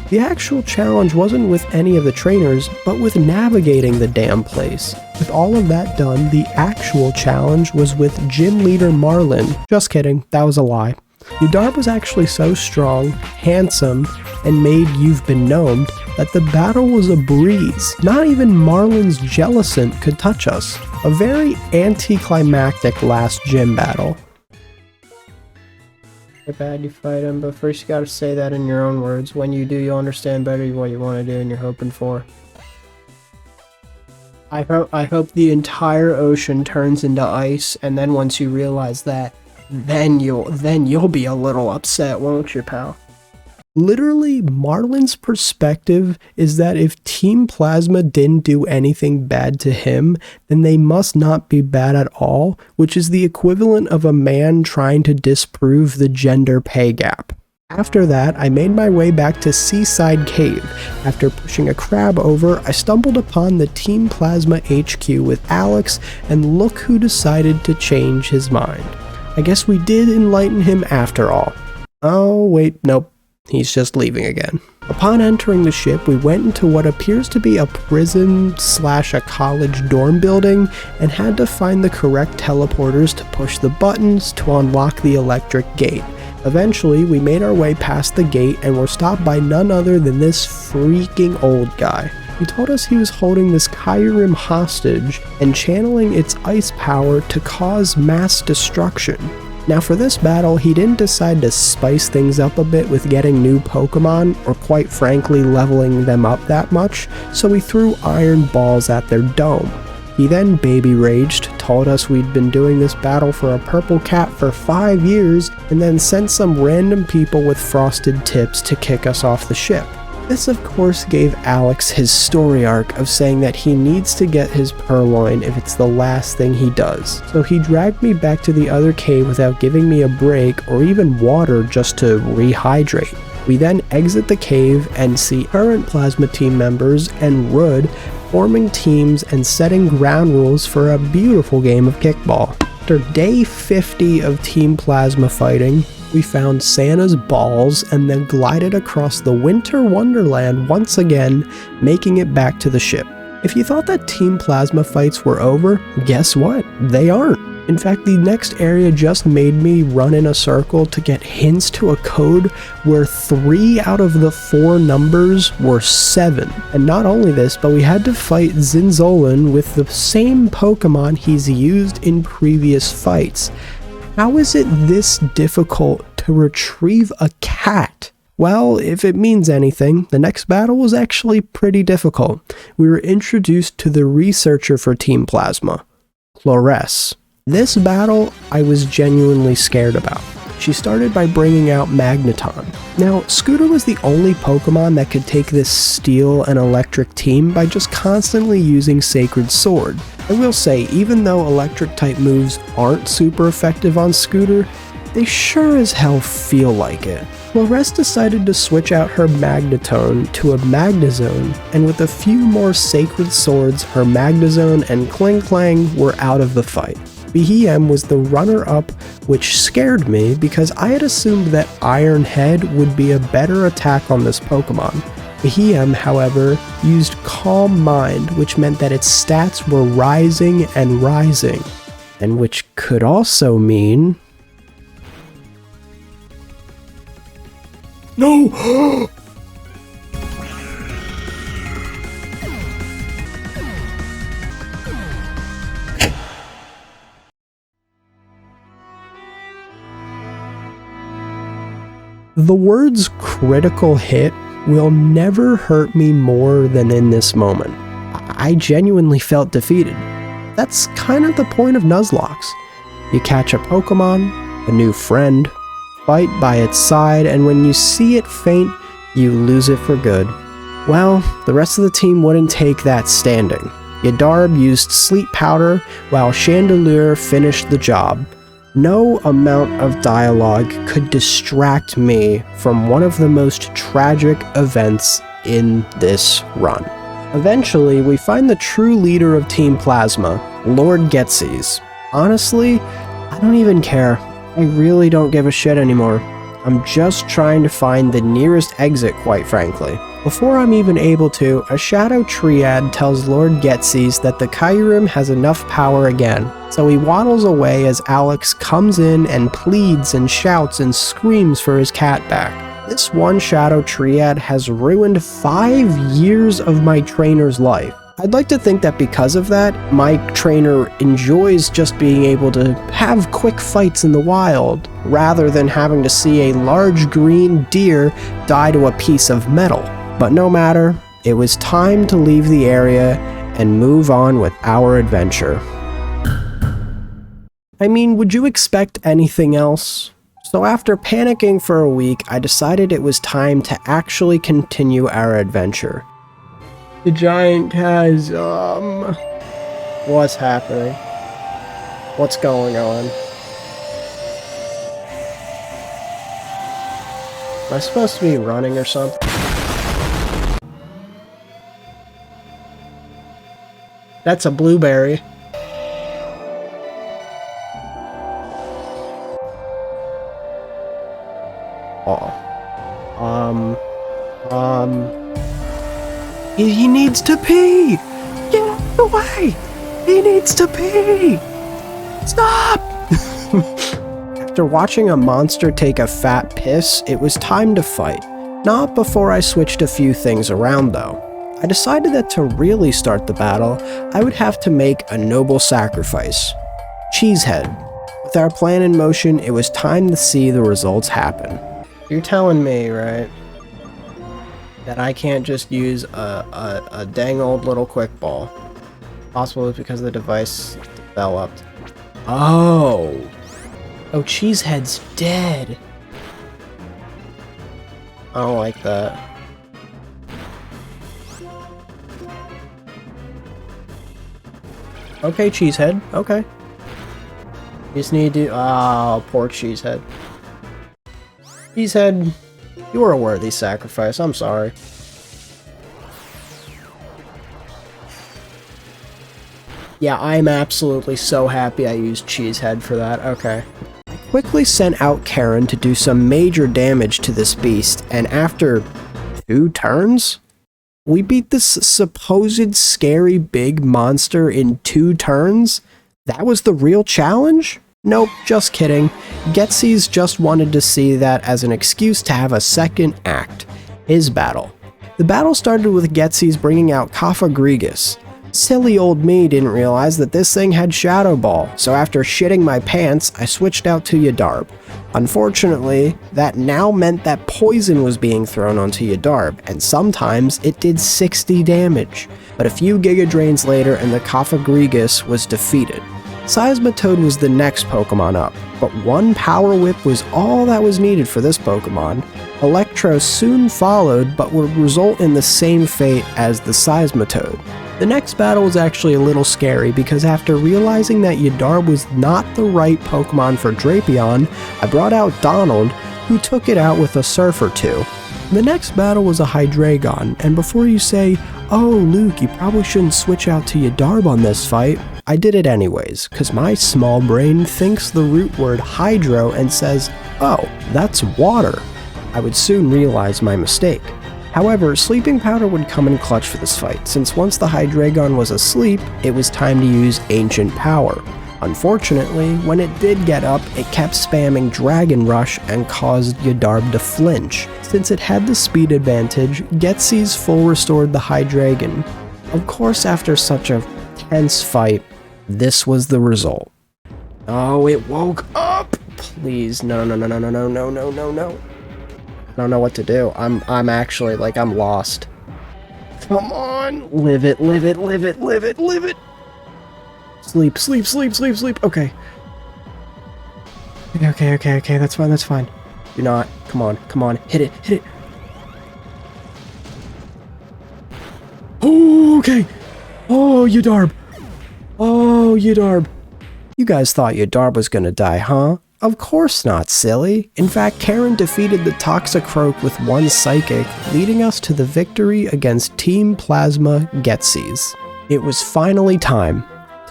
The actual challenge wasn't with any of the trainers, but with navigating the damn place. With all of that done, the actual challenge was with Gym Leader Marlin. Just kidding, that was a lie. Yadarb was actually so strong, handsome, and made You've Been Gnomed that the battle was a breeze. Not even Marlin's Jellicent could touch us. A very anticlimactic last gym battle. Bad you fight him, but first you gotta say that in your own words. When you do, you'll understand better what you want to do and you're hoping for. I hope the entire ocean turns into ice, and then once you realize that, then you'll be a little upset, won't you, pal? Literally, Marlin's perspective is that if Team Plasma didn't do anything bad to him, then they must not be bad at all, which is the equivalent of a man trying to disprove the gender pay gap. After that, I made my way back to Seaside Cave. After pushing a crab over, I stumbled upon the Team Plasma HQ with Alex, and look who decided to change his mind. I guess we did enlighten him after all. Oh, wait, nope. He's just leaving again. Upon entering the ship, we went into what appears to be a prison / a college dorm building and had to find the correct teleporters to push the buttons to unlock the electric gate. Eventually, we made our way past the gate and were stopped by none other than this freaking old guy. He told us he was holding this Kyurem hostage and channeling its ice power to cause mass destruction. Now for this battle, he didn't decide to spice things up a bit with getting new Pokemon, or quite frankly leveling them up that much, so he threw iron balls at their dome. He then baby raged, told us we'd been doing this battle for a purple cat for 5 years, and then sent some random people with frosted tips to kick us off the ship. This of course gave Alex his story arc of saying that he needs to get his Purloin if it's the last thing he does. So he dragged me back to the other cave without giving me a break or even water just to rehydrate. We then exit the cave and see current Plasma team members and Rud forming teams and setting ground rules for a beautiful game of kickball. After day 50 of Team Plasma fighting, we found Santa's balls and then glided across the winter wonderland once again, making it back to the ship. If you thought that Team Plasma fights were over, guess what? They aren't. In fact, the next area just made me run in a circle to get hints to a code where 3 out of the 4 numbers were 7. And not only this, but we had to fight Zinzolin with the same Pokemon he's used in previous fights. How is it this difficult to retrieve a cat? Well, if it means anything, the next battle was actually pretty difficult. We were introduced to the researcher for Team Plasma, Cloress. This battle I was genuinely scared about. She started by bringing out Magneton. Now, Scooter was the only Pokemon that could take this steel and electric team by just constantly using Sacred Sword. I will say, even though electric type moves aren't super effective on Scooter, they sure as hell feel like it. Cloress decided to switch out her Magneton to a Magnezone, and with a few more Sacred Swords, her Magnezone and Klinklang were out of the fight. Behem was the runner-up, which scared me because I had assumed that Iron Head would be a better attack on this Pokemon. Behem, however, used Calm Mind, which meant that its stats were rising and rising, and which could also mean... No! The words critical hit will never hurt me more than in this moment. I genuinely felt defeated. That's kind of the point of Nuzlocke. You catch a Pokemon, a new friend, fight by its side, and when you see it faint, you lose it for good. Well, the rest of the team wouldn't take that standing. Yadarb used Sleep Powder, while Chandelure finished the job. No amount of dialogue could distract me from one of the most tragic events in this run. Eventually, we find the true leader of Team Plasma, Lord Getzies. Honestly, I don't even care. I really don't give a shit anymore. I'm just trying to find the nearest exit, quite frankly. Before I'm even able to, a Shadow Triad tells Lord Getzies that the Kyurem has enough power again, so he waddles away as Alex comes in and pleads and shouts and screams for his cat back. This one Shadow Triad has ruined 5 years of my trainer's life. I'd like to think that because of that, my trainer enjoys just being able to have quick fights in the wild, rather than having to see a large green deer die to a piece of metal. But no matter, it was time to leave the area and move on with our adventure. I mean, would you expect anything else? So after panicking for a week, I decided it was time to actually continue our adventure. The giant has, what's happening? What's going on? Am I supposed to be running or something? That's a blueberry. He needs to pee! Get out of the way! He needs to pee! Stop! After watching a monster take a fat piss, it was time to fight. Not before I switched a few things around though. I decided that to really start the battle, I would have to make a noble sacrifice. Cheesehead. With our plan in motion, it was time to see the results happen. You're telling me, right, that I can't just use a dang old little quick ball? Possible because the device developed. Oh, Cheesehead's dead. I don't like that. Okay, Cheesehead. Okay. You just need to. Oh, poor Cheesehead. Cheesehead, you were a worthy sacrifice. I'm sorry. Yeah, I'm absolutely so happy I used Cheesehead for that. Okay. I quickly sent out Karen to do some major damage to this beast, and after 2 turns, we beat this supposed scary big monster in 2 turns? That was the real challenge? Nope, just kidding. Getsy's just wanted to see that as an excuse to have a second act. His battle. The battle started with Getsy's bringing out Kafagrigus. Silly old me didn't realize that this thing had Shadow Ball, so after shitting my pants, I switched out to Yadarb. Unfortunately, that now meant that poison was being thrown onto Yadarb, and sometimes it did 60 damage. But a few Giga Drains later and the Kafagrigus was defeated. Seismitoad was the next Pokemon up, but 1 Power Whip was all that was needed for this Pokemon. Electro soon followed, but would result in the same fate as the Seismitoad. The next battle was actually a little scary because after realizing that Yadarb was not the right Pokemon for Drapion, I brought out Donald, who took it out with a Surf or 2. The next battle was a Hydreigon, and before you say, "Oh Luke, you probably shouldn't switch out to Yadarb on this fight," I did it anyways, cause my small brain thinks the root word hydro and says, "Oh, that's water." I would soon realize my mistake. However, Sleeping Powder would come in clutch for this fight, since once the Hydreigon was asleep, it was time to use Ancient Power. Unfortunately, when it did get up, it kept spamming Dragon Rush and caused Yadarb to flinch. Since it had the speed advantage, Getsy's full restored the Hydreigon. Of course, after such a tense fight, this was the result. Oh, it woke up! Please, no. I don't know what to do. I'm actually, like, I'm lost. Come on! Live it. Sleep. Okay. Okay, that's fine. Do not. Come on. Hit it. Oh, okay! Oh, Yadarb! You guys thought Yadarb was gonna die, huh? Of course not, silly. In fact, Karen defeated the Toxicroak with 1 Psychic, leading us to the victory against Team Plasma Getsy's. It was finally time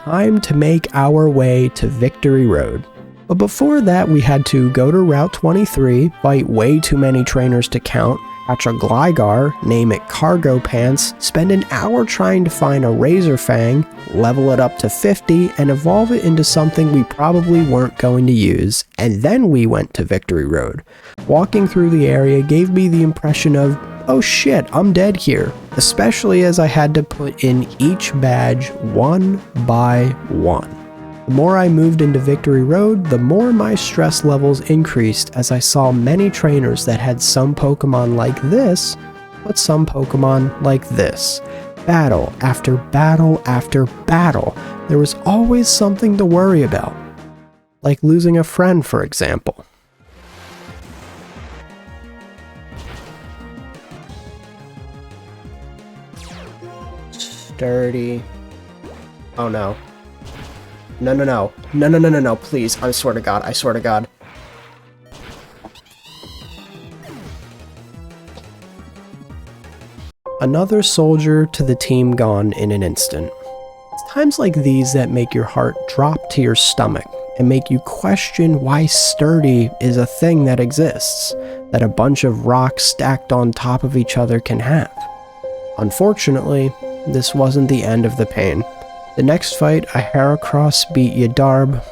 to make our way to Victory Road. But before that, we had to go to Route 23, fight way too many trainers to count, catch a Gligar, name it Cargo Pants, spend an hour trying to find a Razor Fang, level it up to 50, and evolve it into something we probably weren't going to use, and then we went to Victory Road. Walking through the area gave me the impression of, oh shit, I'm dead here, especially as I had to put in each badge 1 by 1. The more I moved into Victory Road, the more my stress levels increased as I saw many trainers that had some Pokemon like this, but some Pokemon like this. Battle after battle after battle. There was always something to worry about. Like losing a friend, for example. Sturdy. Oh no. No, no, no. No, no, no, no, no, please. I swear to God. I swear to God. Another soldier to the team gone in an instant. It's times like these that make your heart drop to your stomach and make you question why sturdy is a thing that exists, that a bunch of rocks stacked on top of each other can have. Unfortunately, this wasn't the end of the pain. The next fight, a Heracross beat Yadarb,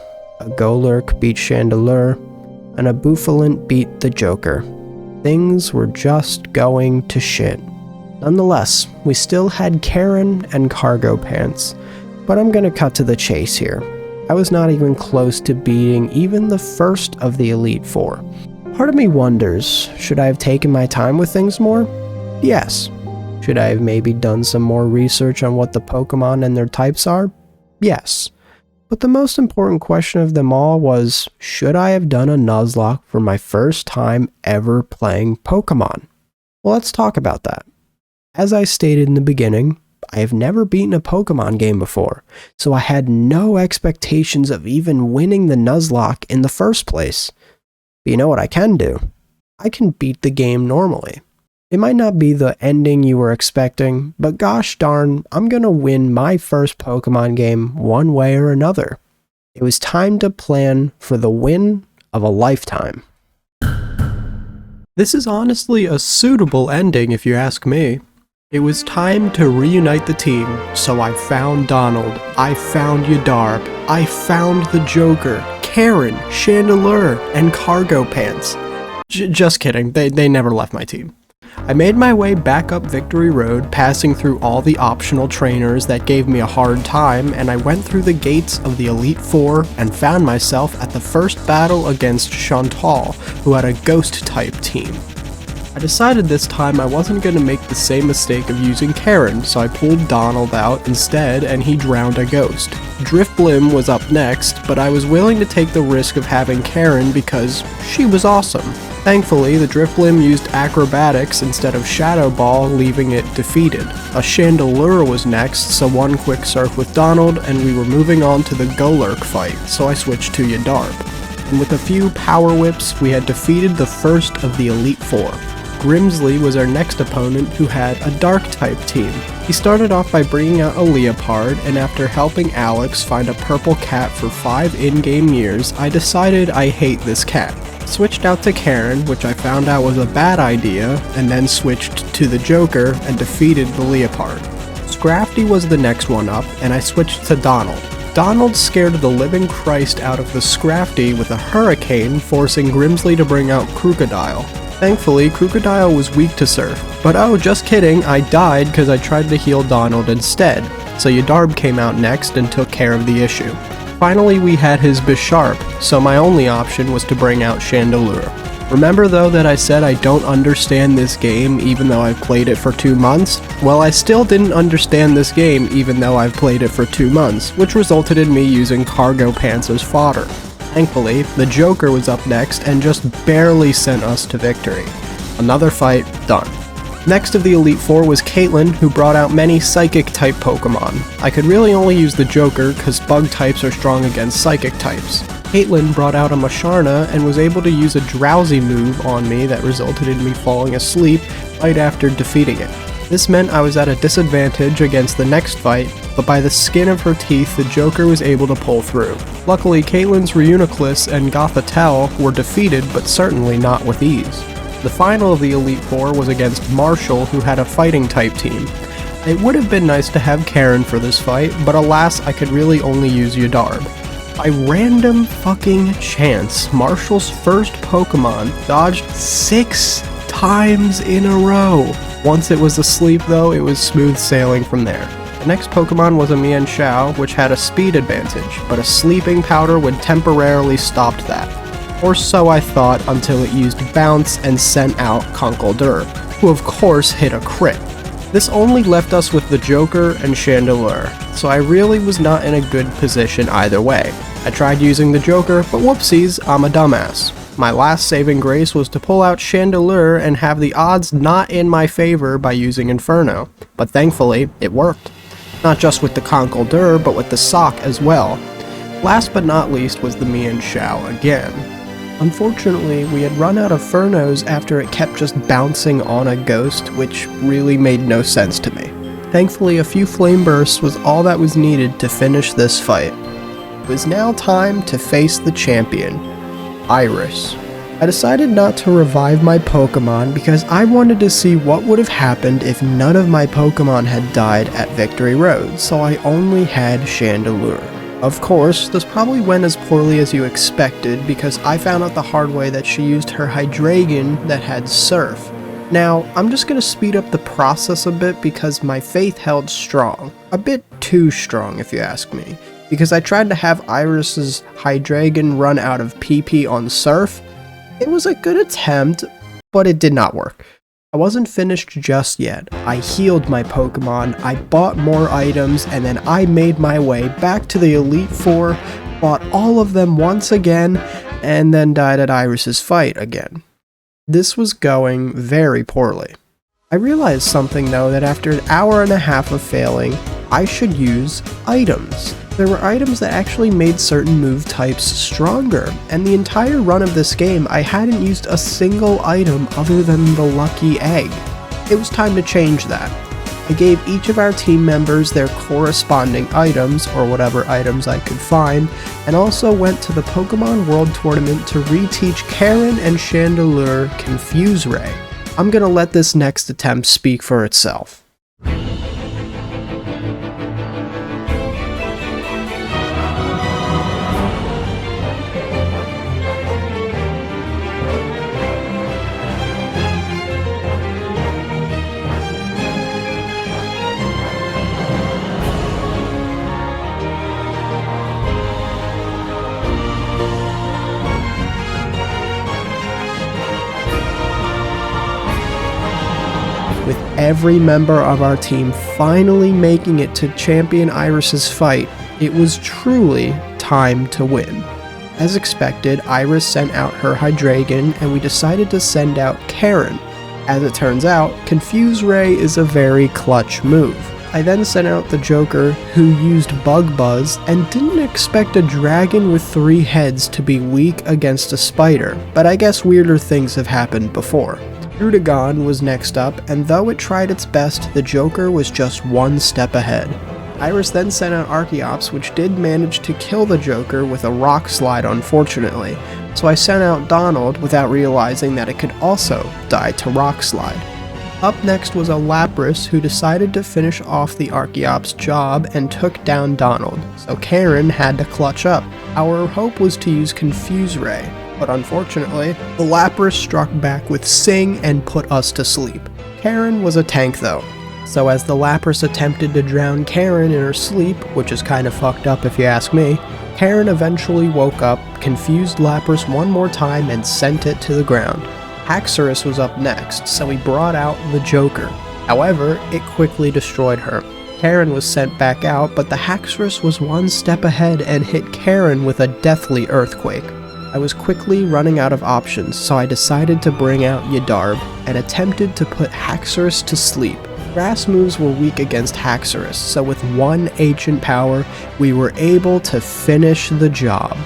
a Golurk beat Chandelure, and a Bouffalant beat the Joker. Things were just going to shit. Nonetheless, we still had Karen and Cargo Pants, but I'm gonna cut to the chase here. I was not even close to beating even the first of the Elite Four. Part of me wonders, should I have taken my time with things more? Yes. Should I have maybe done some more research on what the Pokemon and their types are? Yes. But the most important question of them all was, should I have done a Nuzlocke for my first time ever playing Pokemon? Well, let's talk about that. As I stated in the beginning, I have never beaten a Pokemon game before, so I had no expectations of even winning the Nuzlocke in the first place. But you know what I can do? I can beat the game normally. It might not be the ending you were expecting, but gosh darn, I'm gonna win my first Pokemon game one way or another. It was time to plan for the win of a lifetime. This is honestly a suitable ending if you ask me. It was time to reunite the team, so I found Donald, I found Yadarb, I found the Joker, Karen, Chandelure, and Cargo Pants. Just kidding, they never left my team. I made my way back up Victory Road, passing through all the optional trainers that gave me a hard time, and I went through the gates of the Elite Four and found myself at the first battle against Chantal, who had a Ghost-type team. I decided this time I wasn't going to make the same mistake of using Karen, so I pulled Donald out instead and he drowned a ghost. Drifblim was up next, but I was willing to take the risk of having Karen because she was awesome. Thankfully, the Drifblim used Acrobatics instead of Shadow Ball, leaving it defeated. A Chandelure was next, so one quick surf with Donald and we were moving on to the Golurk fight, so I switched to Yadarb. And with a few Power Whips, we had defeated the first of the Elite Four. Grimsley was our next opponent, who had a Dark-type team. He started off by bringing out a Leopard, and after helping Alex find a purple cat for 5 in-game years, I decided I hate this cat. Switched out to Karen, which I found out was a bad idea, and then switched to the Joker and defeated the Leopard. Scrafty was the next one up, and I switched to Donald. Donald scared the living Christ out of the Scrafty with a hurricane, forcing Grimsley to bring out Crocodile. Thankfully, Crocodile was weak to Surf, but oh, just kidding, I died because I tried to heal Donald instead, so Yadarb came out next and took care of the issue. Finally, we had his Bisharp, so my only option was to bring out Chandelure. Remember though that I said I don't understand this game even though I've played it for 2 months? Well, I still didn't understand this game even though I've played it for 2 months, which resulted in me using Cargo Pants as fodder. Thankfully, the Joker was up next and just barely sent us to victory. Another fight, done. Next of the Elite Four was Caitlyn, who brought out many Psychic-type Pokemon. I could really only use the Joker because Bug types are strong against Psychic types. Caitlyn brought out a Musharna and was able to use a Drowsy move on me that resulted in me falling asleep right after defeating it. This meant I was at a disadvantage against the next fight, but by the skin of her teeth the Joker was able to pull through. Luckily, Caitlyn's Reuniclus and Gothitelle were defeated, but certainly not with ease. The final of the Elite Four was against Marshall, who had a fighting-type team. It would have been nice to have Karen for this fight, but alas, I could really only use Yadarb. By random fucking chance, Marshall's first Pokemon dodged 6 times in a row. Once it was asleep though, it was smooth sailing from there. The next Pokemon was a Mienshao, which had a speed advantage, but a sleeping powder would temporarily stop that. Or so I thought until it used Bounce and sent out Conkeldurr, who of course hit a crit. This only left us with the Joker and Chandelure, so I really was not in a good position either way. I tried using the Joker, but whoopsies, I'm a dumbass. My last saving grace was to pull out Chandelure and have the odds not in my favor by using Inferno, but thankfully, it worked. Not just with the Conkeldurr, but with the sock as well. Last but not least was the Mian Shao again. Unfortunately, we had run out of Furnos after it kept just bouncing on a ghost, which really made no sense to me. Thankfully, a few flame bursts was all that was needed to finish this fight. It was now time to face the champion, Iris. I decided not to revive my Pokemon because I wanted to see what would have happened if none of my Pokemon had died at Victory Road, so I only had Chandelure. Of course, this probably went as poorly as you expected because I found out the hard way that she used her Hydreigon that had Surf. Now, I'm just going to speed up the process a bit because my faith held strong. A bit too strong if you ask me. Because I tried to have Iris's Hydreigon run out of PP on Surf. It was a good attempt, but it did not work. I wasn't finished just yet. I healed my Pokemon, I bought more items, and then I made my way back to the Elite Four, bought all of them once again, and then died at Iris's fight again. This was going very poorly. I realized something though, that after an hour and a half of failing, I should use items. There were items that actually made certain move types stronger, and the entire run of this game I hadn't used a single item other than the lucky egg. It was time to change that. I gave each of our team members their corresponding items, or whatever items I could find, and also went to the Pokemon World Tournament to reteach Karen and Chandelure Confuse Ray. I'm gonna let this next attempt speak for itself. With every member of our team finally making it to Champion Iris's fight, it was truly time to win. As expected, Iris sent out her Hydreigon, and we decided to send out Karen. As it turns out, Confuse Ray is a very clutch move. I then sent out the Joker, who used Bug Buzz, and didn't expect a dragon with 3 heads to be weak against a spider, but I guess weirder things have happened before. Druddigon was next up, and though it tried its best, the Joker was just one step ahead. Iris then sent out Archeops, which did manage to kill the Joker with a Rock Slide unfortunately, so I sent out Donald without realizing that it could also die to Rock Slide. Up next was a Lapras who decided to finish off the Archeops job and took down Donald, so Karen had to clutch up. Our hope was to use Confuse Ray, but unfortunately, the Lapras struck back with Sing and put us to sleep. Karen was a tank though, so as the Lapras attempted to drown Karen in her sleep, which is kind of fucked up if you ask me, Karen eventually woke up, confused Lapras one more time, and sent it to the ground. Haxorus was up next, so we brought out the Joker. However, it quickly destroyed her. Karen was sent back out, but the Haxorus was one step ahead and hit Karen with a deathly earthquake. I was quickly running out of options, so I decided to bring out Yadarb and attempted to put Haxorus to sleep. Grass moves were weak against Haxorus, so with one ancient power, we were able to finish the job.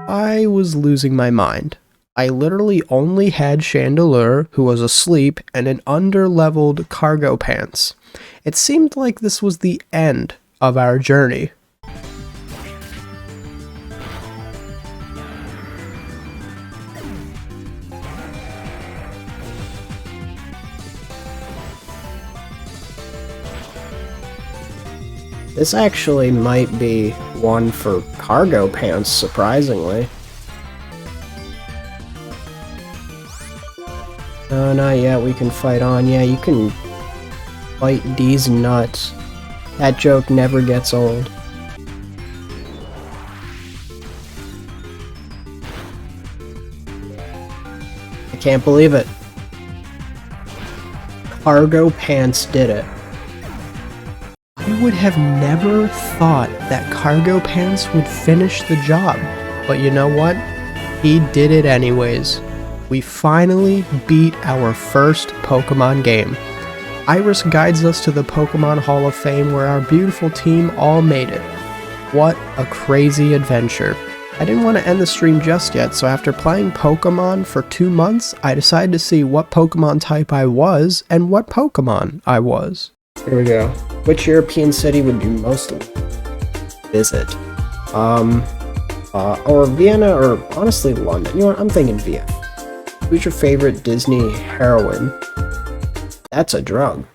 I was losing my mind. I literally only had Chandelure, who was asleep, and an under-leveled Cargo Pants. It seemed like this was the end of our journey. This actually might be one for Cargo Pants, surprisingly. No, not yet, we can fight on. Yeah, you can fight these nuts. That joke never gets old. I can't believe it. Cargo Pants did it. I would have never thought that Cargo Pants would finish the job, but you know what? He did it anyways. We finally beat our first Pokemon game. Iris guides us to the Pokemon Hall of Fame where our beautiful team all made it. What a crazy adventure. I didn't want to end the stream just yet, so after playing Pokemon for 2 months, I decided to see what Pokemon type I was and what Pokemon I was. Here we go. Which European city would you most visit? Or Vienna, or honestly London. You know what, I'm thinking Vienna. Who's your favorite Disney heroine? That's a drug.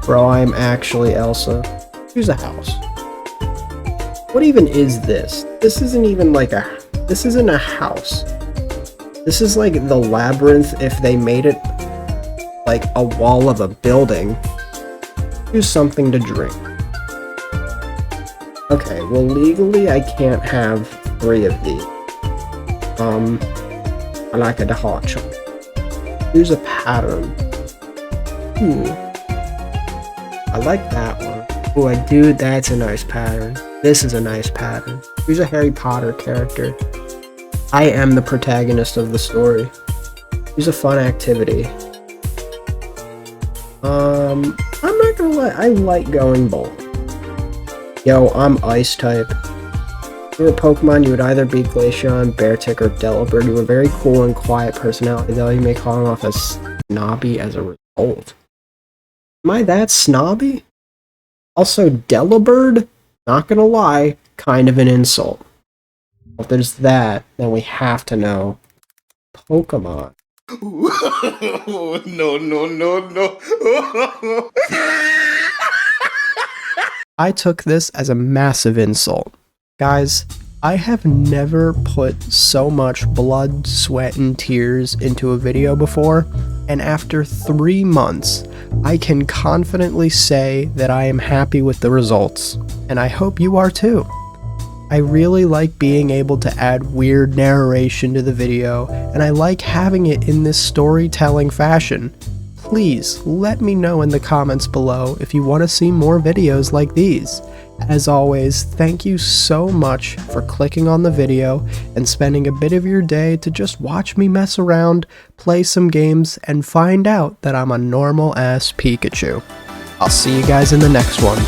Bro, I'm actually Elsa. Choose a house. What even is this? This isn't even like this isn't a house. This is like the labyrinth if they made it like a wall of a building. Choose something to drink. Okay, well legally I can't have 3 of these. I like the hot chocolate. Choose a pattern. Ooh. I like that one. Ooh, I do, that's a nice pattern. This is a nice pattern. Choose a Harry Potter character. I am the protagonist of the story. Choose a fun activity. I'm not gonna lie, I like going bowling. Yo, I'm Ice type. If you were a Pokemon, you would either be Glaceon, Beartick, or Delibird. You have a very cool and quiet personality, though you may come off as snobby as a result. Am I that snobby? Also, Delibird? Not gonna lie, kind of an insult. If there's that, then we have to know Pokemon. No. I took this as a massive insult. Guys, I have never put so much blood, sweat, and tears into a video before, and after 3 months, I can confidently say that I am happy with the results, and I hope you are too. I really like being able to add weird narration to the video, and I like having it in this storytelling fashion. Please let me know in the comments below if you want to see more videos like these. As always, thank you so much for clicking on the video and spending a bit of your day to just watch me mess around, play some games, and find out that I'm a normal ass Pikachu. I'll see you guys in the next one.